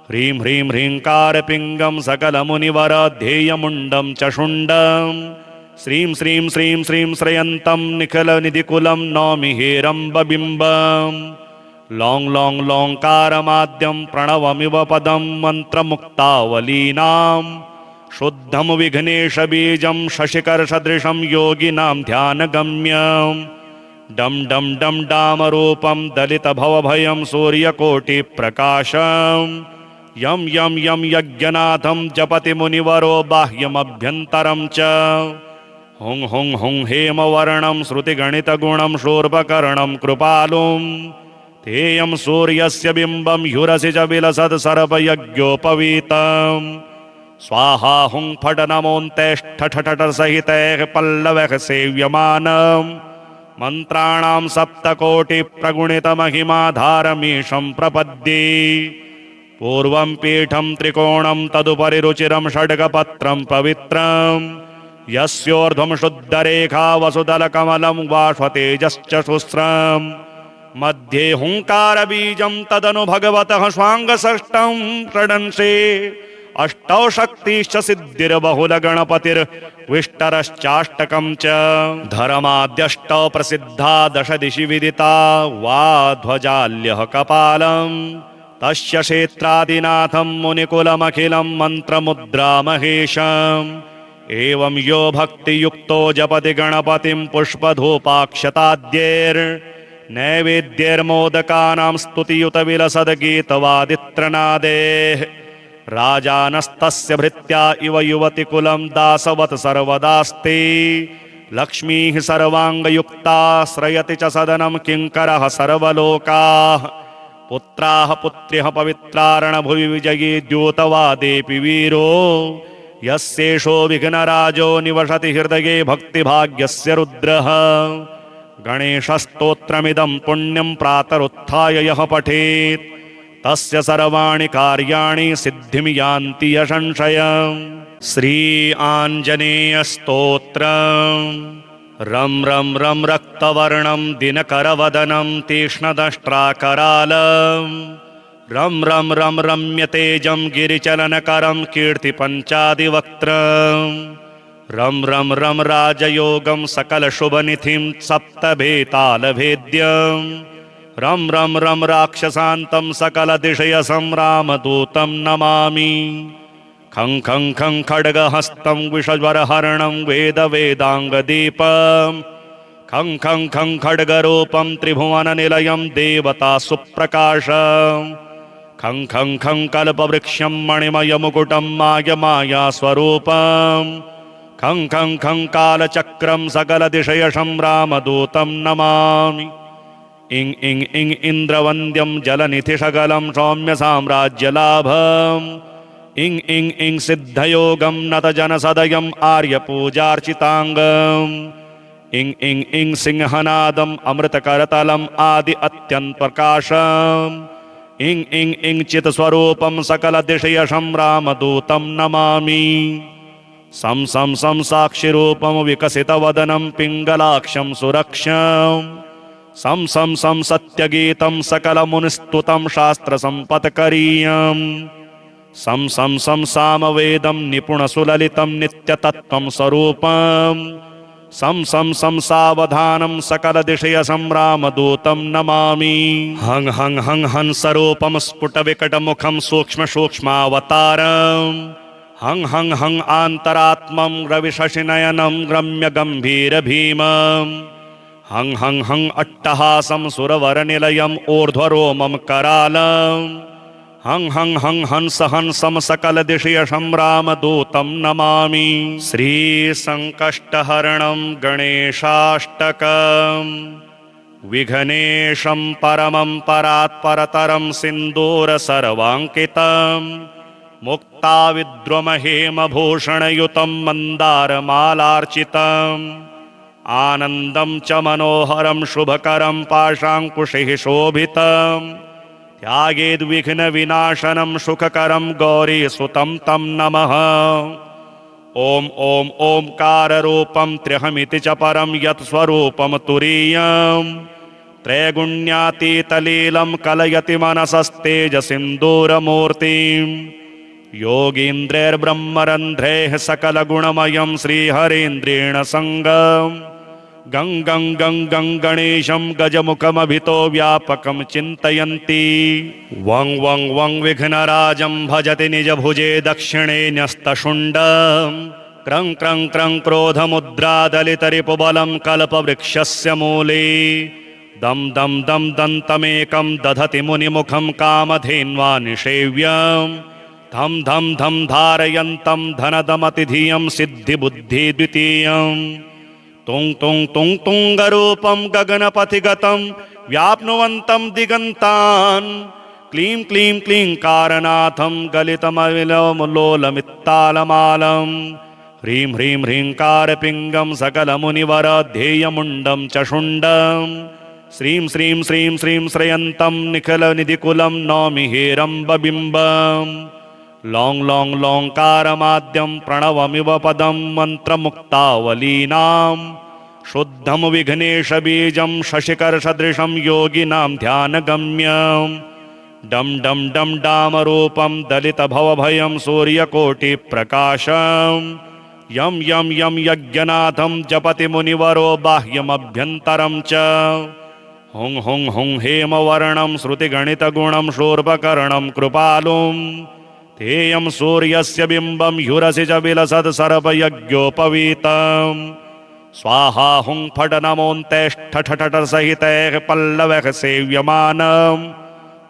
ह्रीं ह्रीं ह्रीङ्कारपिङ्गं सकलमुनिवरध्येयमुण्डं च शुण्डं श्रीं श्रीं श्रीं श्रीं श्रयन्तं निखिलनिधिकुलं नौमि हेरम्बबिम्बम् लौं लौं लौङ्कारमाद्यं प्रणवमिव पदं मन्त्रमुक्तावलीनां शुद्धं विघ्नेशबीजं शशिकरसदृशं योगिनां ध्यानगम्यं डं डं डं डामरूपं दलितभवभयं सूर्यकोटिप्रकाशं यं यं यं यज्ञनाथं जपति मुनिवरो बाह्यमभ्यन्तरं च हुं हुं हुं हेमवर्णं श्रुतिगणितगुणं शूर्पकर्णं कृपालुम् तेयं सूर्यस्य बिम्बं ह्युरसि च विलसत् सर्पयज्ञोपवीतम् स्वाहा हुं फट नमोऽन्तेष्ठठठसहितैः पल्लवैः सेव्यमानम् मन्त्राणां सप्तकोटिप्रगुणितमहिमाधारमीशं प्रपद्ये पूर्वं पीठं त्रिकोणं तदुपरि रुचिरं षड्गपत्रं पवित्रम् यस्योर्ध्वं शुद्धरेखा वसुदलकमलं वाष्वतेजश्च शुस्रम् मध्ये हुंकारबीजं तदनु भगवतः स्वाङ्गषष्ठं षडंशे अष्टौ शक्तिश्च सिद्धिर्बहुलगणपतिर्विष्टरश्चाष्टकं च धर्माद्यष्टौ प्रसिद्धा दश दिशि विदिता वा ध्वजाल्यः कपालं तस्य क्षेत्रादिनाथं मुनिकुलमखिलं मन्त्रमुद्रामहेशम् एवं यो भक्तियुक्तो जपति गणपतिं पुष्पधूपाक्षताद्यैर् नैवेद्यैर्मोदकानां स्तुतियुतविलसद्गीतवादित्रनादेः राजानस्तस्य भृत्या इव युवतिकुलं दासवत् सर्वदास्ते लक्ष्मीः सर्वाङ्गयुक्ता श्रयति च सदनं किङ्करः सर्वलोकाः पुत्राः पुत्र्यः पवित्रारणभुवि विजयी द्यूतवादेऽपि वीरो यस्येषो विघ्नराजो निवसति हृदये भक्तिभाग्यस्य रुद्रः गणेशस्तोत्रमिदं पुण्यं प्रातरुत्थाय यः पठेत् तस्य सर्वाणि कार्याणि सिद्धिं यान्ति असंशयम्। श्री आञ्जनेयस्तोत्रम् रं रं रं रक्तवर्णं दिनकरवदनं तीक्ष्णदष्ट्राकरालम् रं रं रं रम्यतेजं गिरिचलनकरं कीर्तिपञ्चादिवक्त्रम् रं रं रं राजयोगं सकलशुभनिधिं सप्तभेतालभेद्यम् रं रं रं राक्षसान्तं सकलदिशयसं रामदूतं नमामि। खं खं खं खड्गहस्तं विषज्वरहरणं वेदवेदाङ्गदीपम् खं खं खं खड्गरूपं त्रिभुवननिलयं देवता सुप्रकाशम् खं खं खं कल्पवृक्षं मणिमयमुकुटं माया खं खं खं कालचक्रं सकलदिशयशं रामदूतं नमामि। इं इं इं इन्द्रवन्द्यं जलनिधिशकलं सौम्यसाम्राज्यलाभम् इं इं इं सिद्धयोगं नतजनसदयम् आर्यपूजार्चिताङ्गम् इं इं इं सिंहनादम् अमृतकरतलम् आदि अत्यन्तप्रकाशम् इं इं इं चित्स्वरूपं सकलदिशयशं रामदूतं नमामि। सं सं सं साक्षिरूपं विकसितवदनं पिङ्गलाक्षं सुरक्षम् सं सं सं सत्यगीतं सकलमुनिस्तुतं शास्त्रसम्पत्करीयम् सं सं सं सामवेदं निपुणसुललितं नित्यतत्त्वं स्वरूपम् सं सं सं सावधानं सकलदिशयशं रामदूतं नमामि। हं हं हं हंसरूपं स्फुटविकटमुखं सूक्ष्मसूक्ष्मावतारम् हं हं हं आन्तरात्मं रविशशिनयनं रम्यगम्भीरभीमम् हं हं हं अट्टहासं सुरवरनिलयम् ऊर्ध्वरोमं करालम् हं हं हं हंसं सकलदिशयशं रामदूतं नमामि। श्रीसङ्कष्टहरणं गणेशाष्टकम् विघ्नेशं परमं परात्परतरं सिन्दूरसर्वाङ्कितं मुक्ताविद्रुमहेमभूषणयुतं मन्दारमालार्चितम् आनन्दं च मनोहरं शुभकरं पाशाङ्कुशैः शोभितम् त्यागेद्विघ्नविनाशनं सुखकरं गौरीसुतं तं नमः। ॐ ॐ ओंकाररूपं त्र्यहमिति च परं यत्स्वरूपं तुरीयं त्रैगुण्यातीतलीलं कलयति मनसस्तेजसिन्दूरमूर्तिं योगीन्द्रैर्ब्रह्मरन्ध्रैः सकलगुणमयं श्रीहरीन्द्रेण सङ्गम् गं गं गं गं गणेशं गजमुखमभितो व्यापकं चिन्तयन्ति वं वं वं विघ्नराजं भजति निजभुजे दक्षिणे न्यस्तशुण्डं क्रं क्रं क्रं क्रोधमुद्रादलितरिपुबलं कल्पवृक्षस्य मूले दं दं दं दन्तमेकं दधति मुनिमुखं कामधेन्वा निषेव्यं धं धं धं धारयन्तं धनदमतिधियं सिद्धिबुद्धिद्वितीयम् तुं तुं तुं तुङ्गरूपं गगनपथिगतं व्याप्नुवन्तं दिगन्तान् क्लीं क्लीं क्लीं कारनाथं गलितमविलोलमित्तालमालं ह्रीं ह्रीं ह्रीङ्कारपिङ्गं सकलमुनिवरध्येयमुण्डं च शुण्डं श्रीं श्रीं श्रीं श्रीं श्रयन्तं निखिलनिधिकुलं नौमि हेरम्बबिम्बम् लौं लौं लौङ्कारमाद्यं प्रणवमिव पदं मन्त्रमुक्तावलीनां शुद्धं विघ्नेशबीजं शशिकरसदृशं योगिनां ध्यानगम्यं डं डं डं डामरूपं दलितभवभयं सूर्यकोटिप्रकाशं यं यं यं यज्ञनाथं जपति मुनिवरो बाह्यमभ्यन्तरं च हुं हुं हुं हेमवर्णं श्रुतिगणितगुणं शूर्पकर्णं कृपालुं तेयं सूर्यस्य बिम्बं ह्युरसि च विलसद् स्वाहा हुं फट नमोऽन्तेष्ठठठठसहितैः पल्लवैः सेव्यमानम्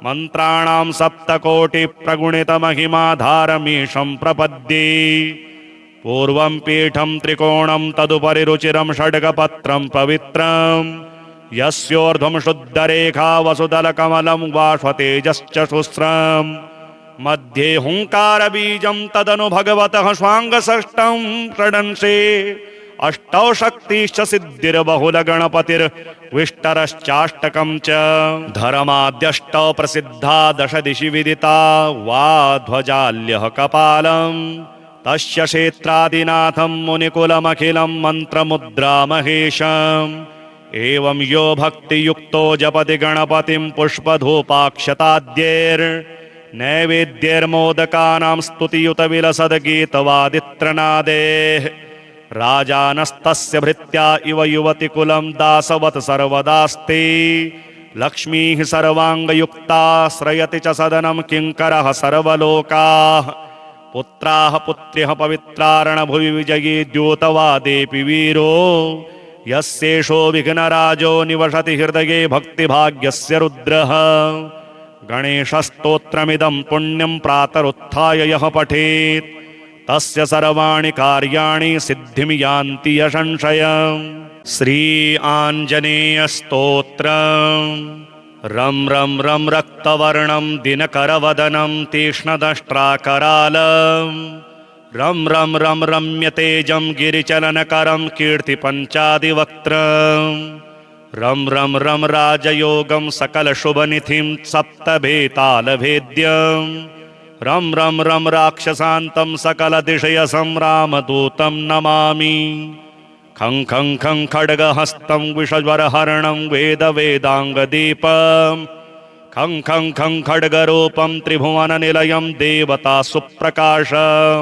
मन्त्राणां सप्तकोटिप्रगुणितमहिमाधारमीशं प्रपद्ये पूर्वं पीठं त्रिकोणं तदुपरि रुचिरं षड्गपत्रं पवित्रं यस्योर्ध्वं शुद्धरेखा वसुदलकमलं वाष्वतेजश्च शुस्रम् मध्ये हुंकारबीजं तदनु भगवतः स्वाङ्गषष्ठं षडंशे अष्टौ शक्तिश्च सिद्धिर्बहुलगणपतिर्विष्टरश्चाष्टकं च धर्माद्यष्टौ प्रसिद्धा दश दिशि विदिता वा ध्वजाल्यः कपालं तस्य क्षेत्रादिनाथं मुनिकुलमखिलं मन्त्रमुद्रामहेशम् एवं यो भक्तियुक्तो जपति गणपतिं पुष्पधूपाक्षताद्यैर्नैवेद्यैर्मोदकानां स्तुतियुतविलसद्गीतवादित्रनादेः राजानस्तस्य भृत्या इव युवतिकुलं दासवत् सर्वदास्ते लक्ष्मीः सर्वाङ्गयुक्ता श्रयति च सदनं किङ्करः सर्वलोकाः पुत्राः पुत्र्यः पवित्रारणभुवि विजयी द्योतवादेऽपि वीरो यस्येषो विघ्नराजो निवसति हृदये भक्तिभाग्यस्य रुद्रः गणेशस्तोत्रमिदं पुण्यं प्रातरुत्थाय यः पठेत् तस्य सर्वाणि कार्याणि सिद्धिं यान्ति यशंशयम्। श्री आञ्जनेयस्तोत्रम्। रं रं रं रक्तवर्णं दिनकरवदनं तीक्ष्णदष्ट्राकरालं रं रं रं रम्यतेजं गिरिचलनकरं कीर्तिपञ्चादिवक्त्रम् रं रं रं राजयोगं सकलशुभनिधिं सप्तभेतालभेद्यं रं रं रं राक्षसान्तं सकलदिशयसंरामदूतं नमामि। खं खं खं खड्गहस्तं विषज्वरहरणं वेदवेदाङ्गदीपं खं खं खं खड्गरूपं त्रिभुवननिलयं देवतासुप्रकाशं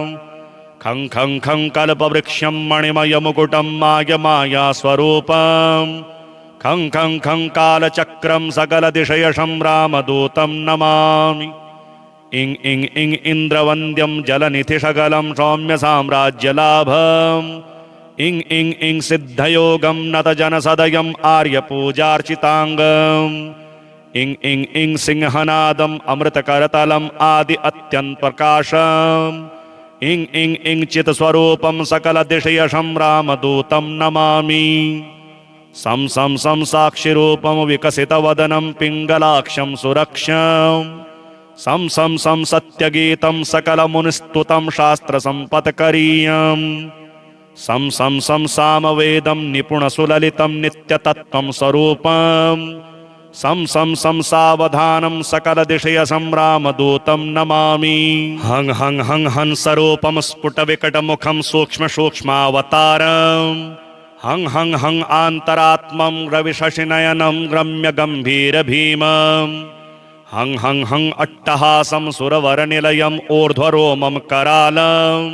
खं खं खं कल्पवृक्षं मणिमयमुकुटं मायमायास्वरूपं खं खं खं कालचक्रं सकलदिशयसंरामदूतं नमामि। इं इं इं इन्द्रवन्द्यं जलनिधिशकलं सौम्यसाम्राज्यलाभम् इं इं इं सिद्धयोगं नतजनसदयम् आर्यपूजार्चिताङ्गम् इं इं इं सिंहनादम् अमृतकरतलम् आदि अत्यन्तप्रकाशम् इं इं इं चित्स्वरूपं सकलदिशयसंरामदूतं नमामि। सं सं सं साक्षिरूपं विकसितवदनं पिङ्गलाक्षं सुरक्षम् सं सं सं सत्यगीतं सकलमुनिस्तुतं शास्त्रसम्पत्करीयम् सं सं सं सामवेदं निपुणसुललितं नित्यतत्त्वं स्वरूपम् सं सं सं सावधानं सकलदिशयसंरामदूतं नमामि। हं हं हं हंसरूपं स्फुटविकटमुखं सूक्ष्मसूक्ष्मावतारम् हं हं हं आन्तरात्मं रविशशिनयनं रम्यगम्भीरभीमम् हं हं हं अट्टहासं सुरवरनिलयम् ऊर्ध्वरोमं करालम्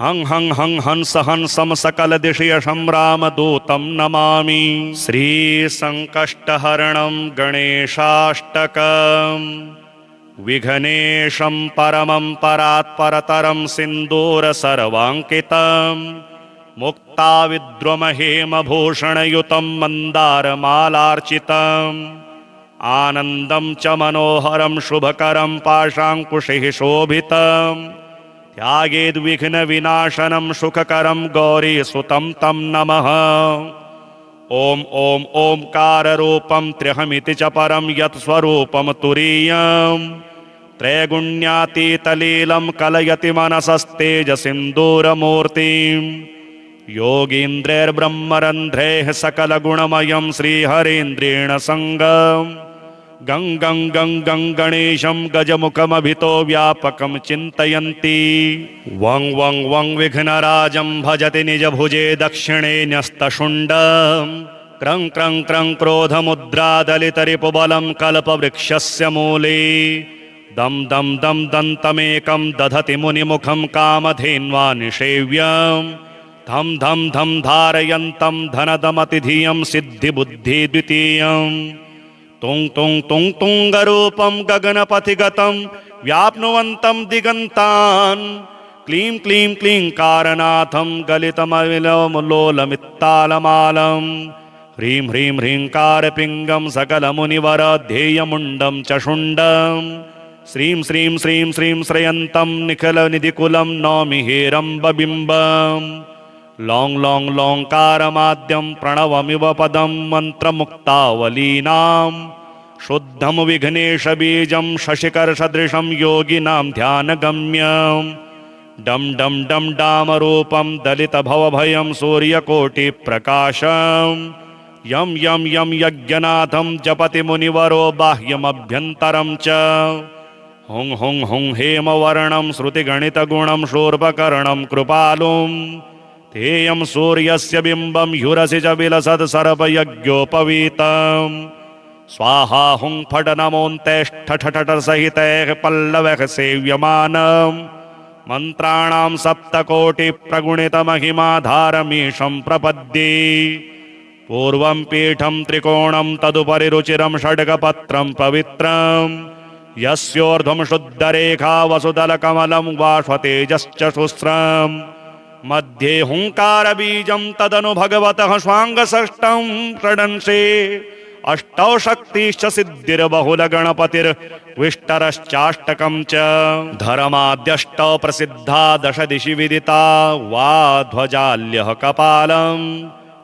हं हं हं हंस हंसं सकलदिशयसंरामदूतं नमामि। श्रीसङ्कष्टहरणं गणेशाष्टकम्। विघ्नेशं परमं परात्परतरं सिन्दूरसर्वाङ्कितं मुक्ताविद्रुमहेमभूषणयुतं मन्दारमालार्चितम् आनन्दं च मनोहरं शुभकरं पाशाङ्कुशैः शोभितम् त्यागेद्विघ्नविनाशनं सुखकरं गौरीसुतं तं नमः। ॐ ॐ ओंकाररूपं त्र्यहमिति च परं यत्स्वरूपं तुरीयं त्रैगुण्यातीतलीलं कलयति मनसस्तेजसिन्दूरमूर्तिं योगीन्द्रैर्ब्रह्मरन्ध्रैः सकलगुणमयं श्रीहरीन्द्रेण सङ्गम् गं गं गं गं गणेशं गजमुखमभितो व्यापकं चिन्तयन्ति वं वं वं विघ्नराजं भजति निजभुजे दक्षिणे न्यस्तशुण्डं क्रं क्रं क्रं क्रोधमुद्रादलितरिपुबलं कल्पवृक्षस्य मूले दं दं दं दन्तमेकं दधति मुनिमुखं कामधेन्वा निषेव्यं धं धं धं धारयन्तं धनदमतिधियं सिद्धिबुद्धिद्वितीयम् तुं तुं तुं तुङ्गरूपं गगनपथिगतं व्याप्नुवन्तं दिगन्तान् क्लीं क्लीं क्लीं कारनाथं गलितमविलोलमित्तालमालं ह्रीं ह्रीं ह्रीङ्कारपिङ्गं सकलमुनिवरध्येयमुण्डं च शुण्डं श्रीं श्रीं श्रीं श्रीं श्रयन्तं निखिलनिधिकुलं नौमि हेरम्बबिम्बम् लौं लौं लौङ्कारमाद्यं प्रणवमिव पदं मन्त्रमुक्तावलीनां शुद्धं विघ्नेशबीजं शशिकरसदृशं योगिनां ध्यानगम्यं डं डं डं डामरूपं दलितभवभयं सूर्यकोटिप्रकाशं यं यं यं यज्ञनाथं जपति मुनिवरो बाह्यमभ्यन्तरं च हुं हुं हुं हेमवर्णं श्रुतिगणितगुणं शूर्पकर्णं कृपालुं तेयं सूर्यस्य बिम्बं ह्युरसि च विलसत् सर्पयज्ञोपवीतम् स्वाहा हुं फट नमोऽन्तेष्ठठठसहितैः पल्लवैः सेव्यमानम् मन्त्राणां सप्तकोटिप्रगुणितमहिमाधारमीशं प्रपद्ये पूर्वं पीठं त्रिकोणं तदुपरि रुचिरं षड्गपत्रं पवित्रम् यस्योर्ध्वं शुद्धरेखा वसुदलकमलं वाष्वतेजश्च शुस्रम् मध्ये हुङ्कारबीजं तदनु भगवतः स्वाङ्गषष्ठं षडंशे अष्टौ शक्तिश्च सिद्धिर्बहुलगणपतिर्विष्टरश्चाष्टकं च धर्माद्यष्टौ प्रसिद्धा दश दिशि विदिता वा ध्वजाल्यः कपालम्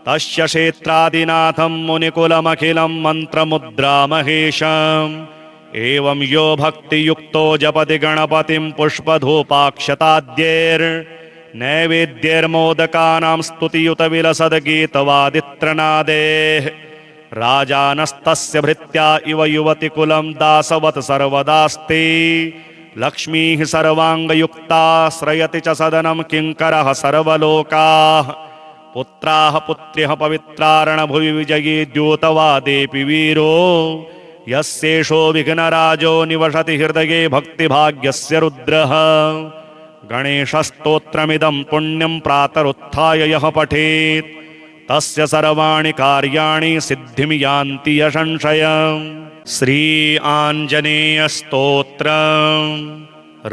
तस्य क्षेत्रादिनाथं मुनिकुलमखिलं मन्त्रमुद्रामहेशम् एवं यो भक्तियुक्तो जपति गणपतिं पुष्पधूपाक्षताद्यैर्नैवेद्यैर्मोदकानां स्तुतियुतविलसद्गीतवादित्रनादेः राजानस्तस्य भृत्या इव युवतिकुलं दासवत् सर्वदास्ति लक्ष्मीः सर्वाङ्गयुक्ता श्रयति च सदनं किङ्करः सर्वलोकाः पुत्राः पुत्र्यः पवित्रारणभुवि विजयी द्यूतवादेऽपि वीरो यस्येषो विघ्नराजो निवसति हृदये भक्तिभाग्यस्य रुद्रः गणेशस्तोत्रमिदं पुण्यं प्रातरुत्थाय यः पठेत् तस्य सर्वाणि कार्याणि सिद्धिं यान्ति असंशयम्। श्री आञ्जनेयस्तोत्रम्।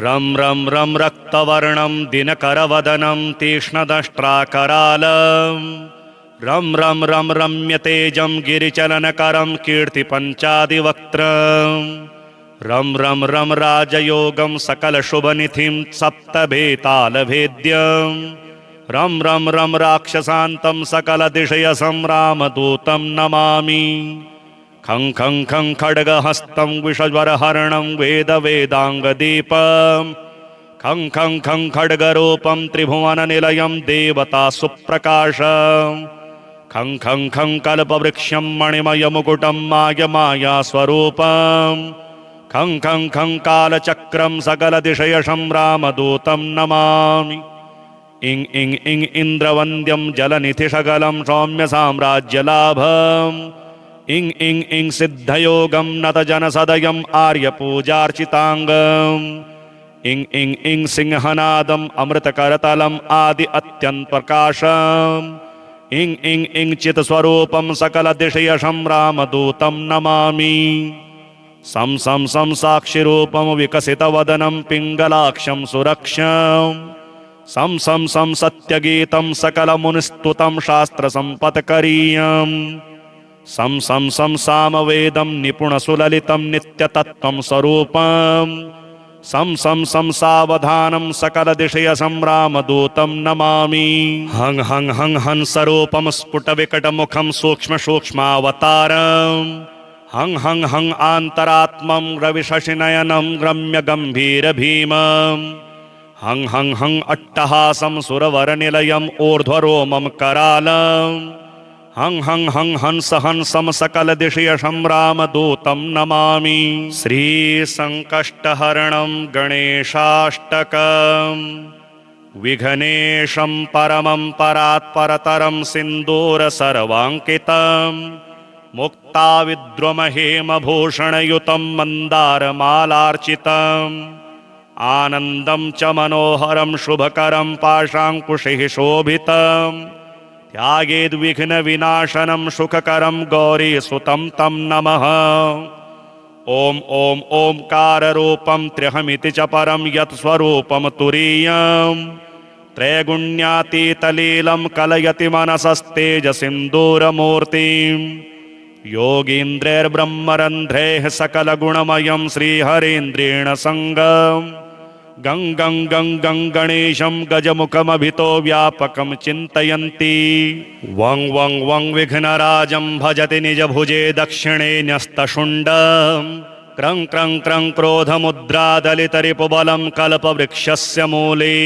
रं रं रं रक्तवर्णं दिनकरवदनं तीक्ष्णदष्ट्राकरालम् रं रं रं रम्यतेजं गिरिचलनकरं कीर्तिपञ्चादिवक्त्रम् रं रं रं राजयोगं सकलशुभनिधिं सप्तभेतालभेद्यम् रं रं रं राक्षसान्तं सकलदिशयसंरामदूतं नमामि। खं खं खं खड्गहस्तं विषज्वरहरणं वेदवेदाङ्गदीपम् खं खं खं खड्गरूपं त्रिभुवननिलयं देवतासुप्रकाशम् खं खं खं कल्पवृक्षं मणिमयमुकुटं मायमायास्वरूपम् खं खं खं कालचक्रं सकलदिशयसंरामदूतं नमामि। इं इं इं इन्द्रवन्द्यं जलनिधिशकलं सौम्यसाम्राज्यलाभम् इं इं इं सिद्धयोगं नतजनसदयम् आर्यपूजार्चिताङ्गम् इं इं इं सिंहनादम् अमृतकरतलम् आदि अत्यन्तप्रकाशम् इं इं इं चित्स्वरूपं सकलदिशयसंरामदूतं नमामि। सं सं सं साक्षिरूपं विकसितवदनं पिङ्गलाक्षं सुरक्षम् सं सं सं सत्यगीतं सकलमुनिस्तुतं शास्त्रसम्पत्करीयम् सं सं सं सामवेदं निपुणसुललितं नित्यतत्त्वं स्वरूपम् सं सं सं सावधानं सकलदिशयसंरामदूतं नमामि। हं हं हं हंसरूपं स्फुटविकटमुखं सूक्ष्मसूक्ष्मावतारम् हं हं हं आन्तरात्मं रविशशिनयनं रम्यगम्भीरभीमम् हं हं हं अट्टहासं सुरवरनिलयम् ऊर्ध्वरोमं करालम् हं हं हं हंस हंसं सकलदिशयसंरामदूतं नमामि। श्रीसङ्कष्टहरणं गणेशाष्टकम् विघ्नेशं परमं परात्परतरं सिन्दूरसर्वाङ्कितम् मुक्ताविद्रुमहेमभूषणयुतं मन्दारमालार्चितम् आनन्दं च मनोहरं शुभकरं पाशाङ्कुशैः शोभितम् त्यागेद्विघ्नविनाशनं सुखकरं गौरीसुतं तं नमः। ॐ ॐ ओंकाररूपं त्र्यहमिति च परं यत्स्वरूपं तुरीयम् त्रैगुण्यातीतलीलं कलयति मनसस्तेजसिन्दूरमूर्तिम् योगीन्द्रैर्ब्रह्मरन्ध्रैः सकलगुणमयं श्रीहरीन्द्रेण सङ्गम् गं गं गं गं गणेशं गजमुखमभितो व्यापकं चिन्तयन्ति वं वं वं विघ्नराजं भजति निजभुजे दक्षिणे न्यस्तशुण्डम् क्रं क्रं क्रं क्रोधमुद्रादलितरिपुबलं कल्पवृक्षस्य मूले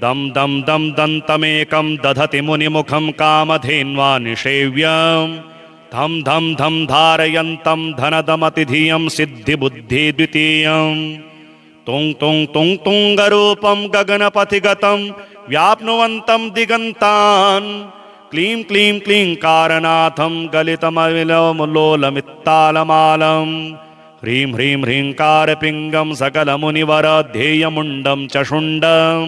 दं दं दं दन्तमेकं दधति मुनिमुखं कामधेन्वा निषेव्यम् धं धं धं धारयन्तं धनदमतिधियं सिद्धिबुद्धिद्वितीयम् तुं तुं तुं तुङ्गरूपं गगनपथिगतं व्याप्नुवन्तं दिगन्तान् क्लीं क्लीं क्लीं कारनाथं गलितमविलोलमित्तालमालं ह्रीं ह्रीं ह्रीङ्कारपिङ्गं सकलमुनिवरध्येयमुण्डं च शुण्डं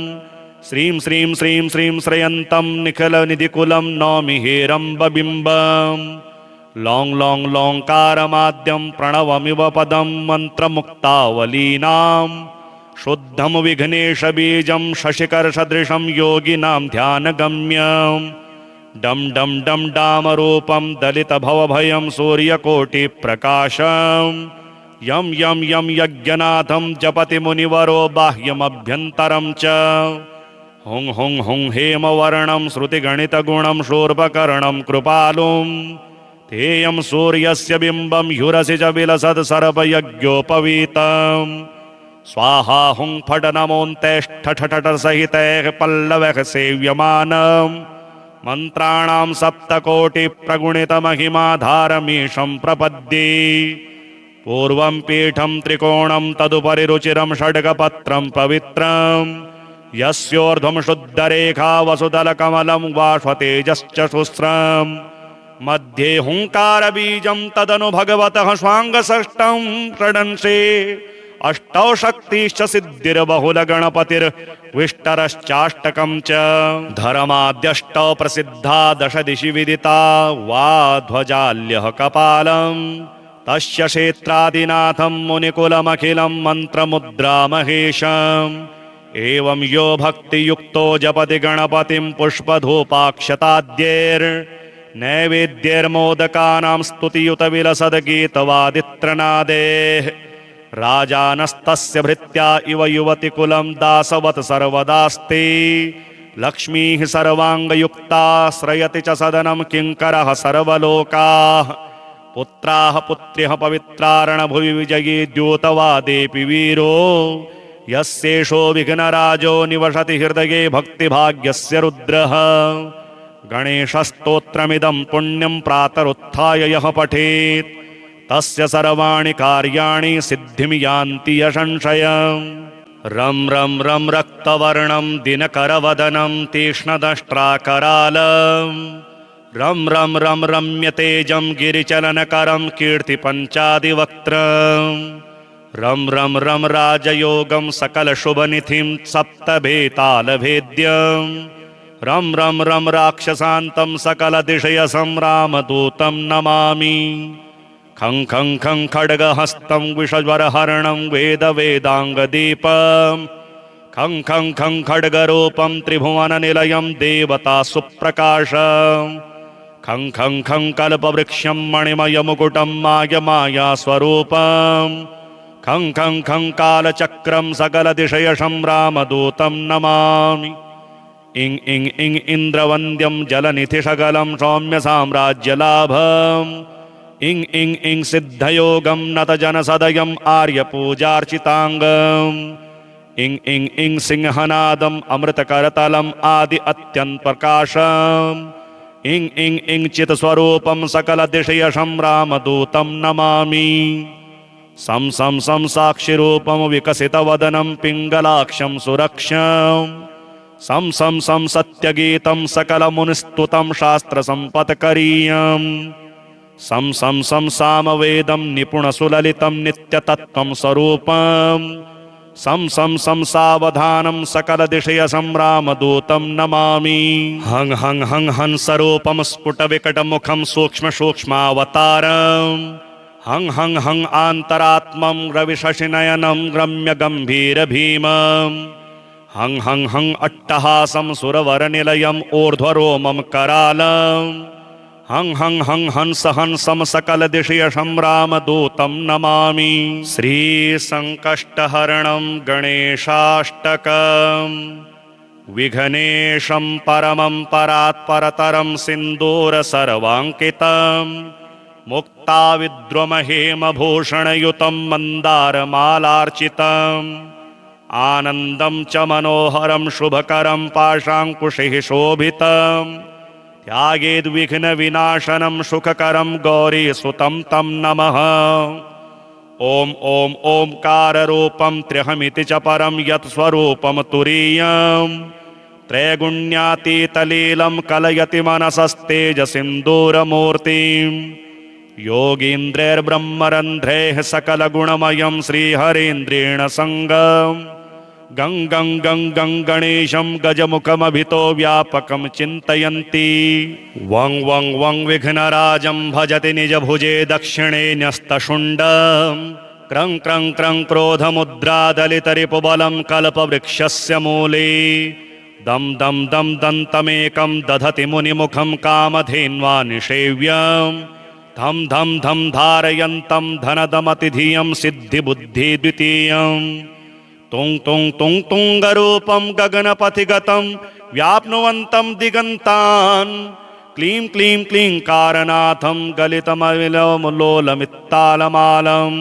श्रीं श्रीं श्रीं श्रीं श्रयन्तं निखिलनिधिकुलं नौमि हेरम्बबिम्बम् लौं लौं लौङ्कारमाद्यं प्रणवमिव पदं मन्त्रमुक्तावलीनां शुद्धं विघ्नेशबीजं शशिकरसदृशं योगिनां ध्यानगम्यं डम डम डम डामरूपं दलितभवभयं सूर्यकोटिप्रकाशं यं यं यं यज्ञनाथं जपति मुनिवरो बाह्यमभ्यन्तरं च हुं हुं हुं हेमवर्णं श्रुतिगणितगुणं शूर्पकर्णं कृपालुं तेयं सूर्यस्य बिम्बं युरसि च विलसत् सर्वयज्ञोपवीतम् स्वाहा हुं फट नमोऽन्तेष्ठठठठ सहितैः पल्लवैः सेव्यमानम् मन्त्राणां सप्तकोटिप्रगुणितमहिमाधारमीशं प्रपद्ये पूर्वं पीठं त्रिकोणं तदुपरि रुचिरं षड्गपत्रं पवित्रं यस्योर्ध्वं शुद्धरेखा वसुदलकमलं वाष्वतेजश्च शुस्रं मध्ये हुङ्कारबीजं तदनु भगवतः स्वाङ्गषष्ठं षडंशे अष्टौ शक्तिश्च सिद्धिर्बहुलगणपतिर्विष्टरश्चाष्टकं च धर्माद्यष्टौ प्रसिद्धा दश दिशि विदिता वा ध्वजाल्यः कपालं तस्य क्षेत्रादिनाथं मुनिकुलमखिलं मन्त्रमुद्रामहेशम् एवं यो भक्तियुक्तो जपति गणपतिं पुष्पधूपाक्षताद्यैर्नैवेद्यैर्मोदकानां स्तुतियुतविलसद्गीतवादित्रनादेः राजानस्तस्य भृत्या इव युवतिकुलं दासवत् सर्वदास्ति लक्ष्मीः सर्वाङ्गयुक्ता श्रयति च सदनं किङ्करः सर्वलोकाः पुत्राः पुत्र्यः पवित्रारणभुवि विजयी द्यूतवादेऽपि वीरो यस्येषो विघ्नराजो निवसति हृदये भक्तिभाग्यस्य रुद्रः गणेशस्तोत्रमिदं पुण्यं प्रातरुत्थाय यः पठेत् तस्य सर्वाणि कार्याणि सिद्धिं यान्ति यशंशयम् रं रं रं रक्तवर्णं दिनकरवदनं तीक्ष्णदष्ट्राकरालं रं रं रं रम्यतेजं गिरिचलनकरं कीर्तिपञ्चादिवक्त्रम् रं रं रं राजयोगं सकलशुभनिधिं सप्तभेतालभेद्यं रं रं रं राक्षसान्तं सकलदिशयसंरामदूतं नमामि खं खं खं खड्गहस्तं विषज्वरहरणं वेदवेदाङ्गदीपं खं खं खं खड्गरूपं त्रिभुवननिलयं देवतासुप्रकाशं खं खं खं कल्पवृक्षं मणिमयमुकुटं मायमायास्वरूपं खं खं खं कालचक्रं सकलदिशयसंरामदूतं नमामि इं इं इं इन्द्रवन्द्यं जलनिधिशकलं सौम्यसाम्राज्यलाभम् इं इं इं सिद्धयोगं नतजनसदयम् आर्यपूजार्चिताङ्गम् इं इं इं सिंहनादम् अमृतकरतलम् आदि अत्यन्तप्रकाशम् इं इं इं चित्स्वरूपं सकलदिशयसंरामदूतं नमामि सं सं सं साक्षिरूपं विकसितवदनं पिङ्गलाक्षं सुरक्षम् सं सं सं सत्यगीतं सकलमुनिस्तुतं शास्त्रसम्पत्करीयम् सं सं सं सामवेदं निपुणसुललितं नित्यतत्त्वं स्वरूपं सं सं सं सावधानं सकलदिशयसंरामदूतं नमामि हं हं हं हंसरूपं स्फुटविकटमुखं सूक्ष्मसूक्ष्मावतारम् हं हं हं आन्तरात्मं रविशशिनयनं रम्यगम्भीरभीमम् हं हं हं अट्टहासं सुरवरनिलयम् ऊर्ध्वरोमं करालम् हं हं हं हंस हंसं सकलदिशयसंरामदूतं नमामि श्रीसङ्कष्टहरणं गणेशाष्टकम् विघ्नेशं परमं परात्परतरं सिन्दूरसर्वाङ्कितं मुक्ताविद्रुमहेमभूषणयुतं मन्दारमालार्चितम् आनन्दं च मनोहरं शुभकरं पाशाङ्कुशैः शोभितम् त्यागेद्विघ्नविनाशनं सुखकरं गौरीसुतं तं नमः ॐ ॐ ओंकाररूपं त्र्यहमिति च परं यत्स्वरूपं तुरीयं त्रैगुण्यातीतलीलं कलयति मनसस्तेजसिन्दूरमूर्तिं योगीन्द्रैर्ब्रह्मरन्ध्रैः सकलगुणमयं श्रीहरीन्द्रेण सङ्गम् गं गं गं गं गणेशं गजमुखमभितो व्यापकं चिन्तयन्ति वं वं वं विघ्नराजं भजति निजभुजे दक्षिणे न्यस्तशुण्डं क्रं क्रं क्रं क्रोधमुद्रादलितरिपुबलं कल्पवृक्षस्य मूले दं दं दं दन्तमेकं दधति मुनिमुखं कामधेन्वा निषेव्यं धं धं धं धारयन्तं धनदमतिधियं सिद्धिबुद्धिद्वितीयं तुं तुं तुं तुङ्गरूपं गगनपथिगतं व्याप्नुवन्तं दिगन्तान् क्लीं क्लीं क्लींकारनाथं गलितमविलोलमित्तालमालं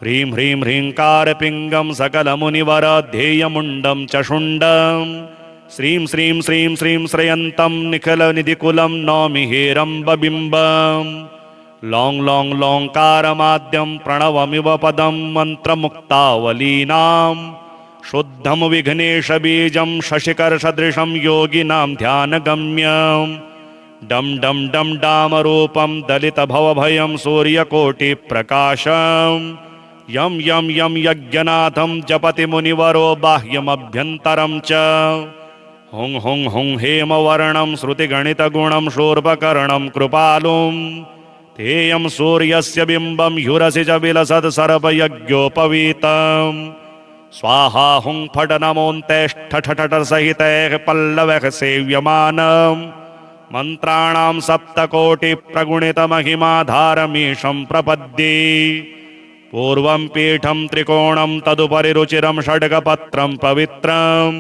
ह्रीं ह्रीं ह्रींकारपिङ्गं सकलमुनिवरध्येयमुण्डं च शुण्डं श्रीं श्रीं श्रीं श्रीं श्रयन्तं निखिलनिधिकुलं नौमि हेरम्बबिम्बं लौं लौं लौङ्कारमाद्यं प्रणवमिव पदं मन्त्रमुक्तावलीनां शुद्धं विघ्नेशबीजं शशिकरसदृशं योगिनां ध्यानगम्यं डं डं डं डामरूपं दलितभवभयं सूर्यकोटिप्रकाशं यं यं यं यज्ञनाथं जपति मुनिवरो बाह्यमभ्यन्तरं च हुं हुं हुं हेमवर्णं श्रुतिगणितगुणं शूर्पकर्णं कृपालुं तेयं सूर्यस्य बिम्बं ह्युरसि च विलसत्सर्पयज्ञोपवीतं स्वाहा हुं फट नमोऽन्तेष्ठठठठसहितैः पल्लवैः सेव्यमानम् मन्त्राणां सप्तकोटिप्रगुणितमहिमाधारमीशं प्रपद्ये पूर्वं पीठं त्रिकोणं तदुपरि रुचिरं षड्गपत्रं पवित्रं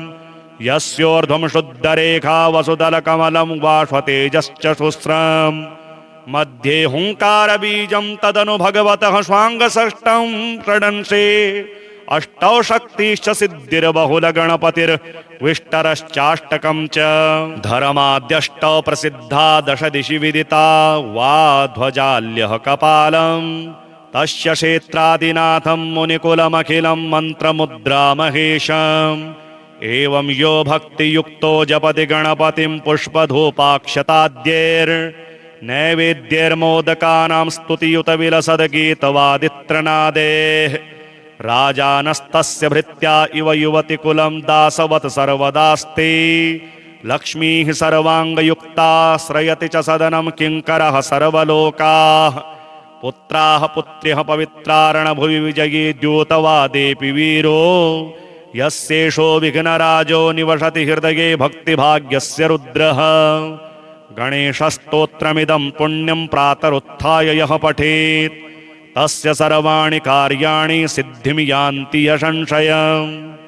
यस्योर्ध्वं शुद्धरेखा वसुदलकमलं वाष्वतेजश्च शुस्रं मध्ये हुङ्कारबीजं तदनु भगवतः स्वाङ्गषष्ठं षडंशे अष्टौ शक्तिश्च सिद्धिर्बहुलगणपतिर्विष्टरश्चाष्टकं च धर्माद्यष्टौ प्रसिद्धा दश दिशि विदिता वा ध्वजाल्यः कपालं तस्य क्षेत्रादिनाथं मुनिकुलमखिलं मन्त्रमुद्रामहेशम् एवं यो भक्तियुक्तो जपति गणपतिं पुष्पधूपाक्षताद्यैर्नैवेद्यैर्मोदकानां स्तुतियुतविलसद्गीतवादित्रनादेः राजानस्तस्य भृत्या इव युवतिकुलं दासवत् सर्वदास्ते लक्ष्मीः सर्वाङ्गयुक्ता श्रयति च सदनं किङ्करः सर्वलोकाः पुत्राः पुत्र्यः पवित्रारणभुवि विजयी द्यूतवादेऽपि वीरो यस्येषो विघ्नराजो निवसति हृदये भक्तिभाग्यस्य रुद्रः गणेशस्तोत्रमिदं पुण्यं प्रातरुत्थाय यः पठेत् तस्य सर्वाणि कार्याणि सिद्धिं यान्ति असंशयम्।